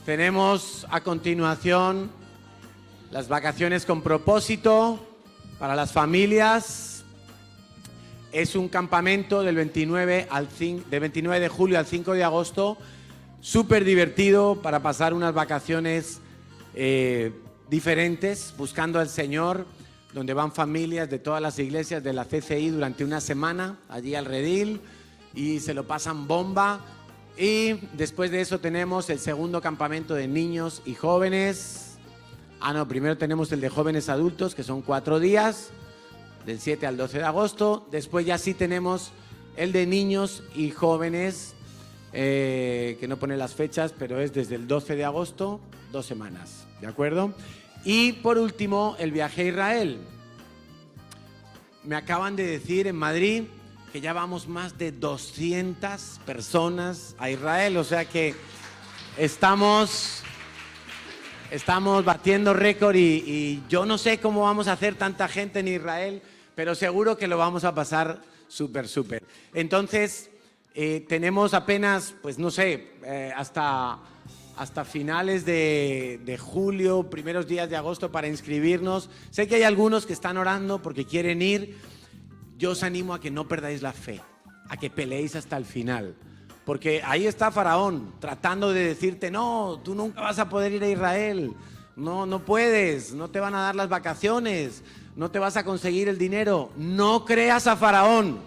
Tenemos a continuación las vacaciones con propósito para las familias. Es un campamento del 29 de julio al 5 de agosto, súper divertido para pasar unas vacaciones diferentes, buscando al Señor, donde van familias de todas las iglesias de la CCI durante una semana, allí al redil, y se lo pasan bomba. Y después de eso tenemos el segundo campamento de niños y jóvenes. Primero tenemos el de jóvenes adultos, que son 4 días, del 7 al 12 de agosto. Después ya sí tenemos el de niños y jóvenes, que no pone las fechas, pero es desde el 12 de agosto, 2 semanas, ¿de acuerdo? Y por último, el viaje a Israel. Me acaban de decir en Madrid que ya vamos más de 200 personas a Israel, o sea que estamos batiendo récord y yo no sé cómo vamos a hacer tanta gente en Israel, pero seguro que lo vamos a pasar súper. Entonces, tenemos apenas, pues no sé, hasta finales de julio, primeros días de agosto para inscribirnos. Sé que hay algunos que están orando porque quieren ir. Yo os animo a que no perdáis la fe, a que peleéis hasta el final. Porque ahí está Faraón tratando de decirte, no, tú nunca vas a poder ir a Israel, no puedes, no te van a dar las vacaciones, no te vas a conseguir el dinero. No creas a Faraón,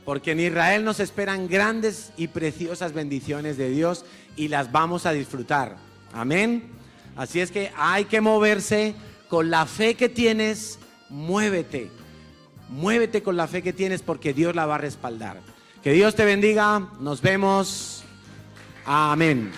porque en Israel nos esperan grandes y preciosas bendiciones de Dios y las vamos a disfrutar. Amén. Así es que hay que moverse con la fe que tienes, muévete. Muévete con la fe que tienes porque Dios la va a respaldar. Que Dios te bendiga. Nos vemos. Amén.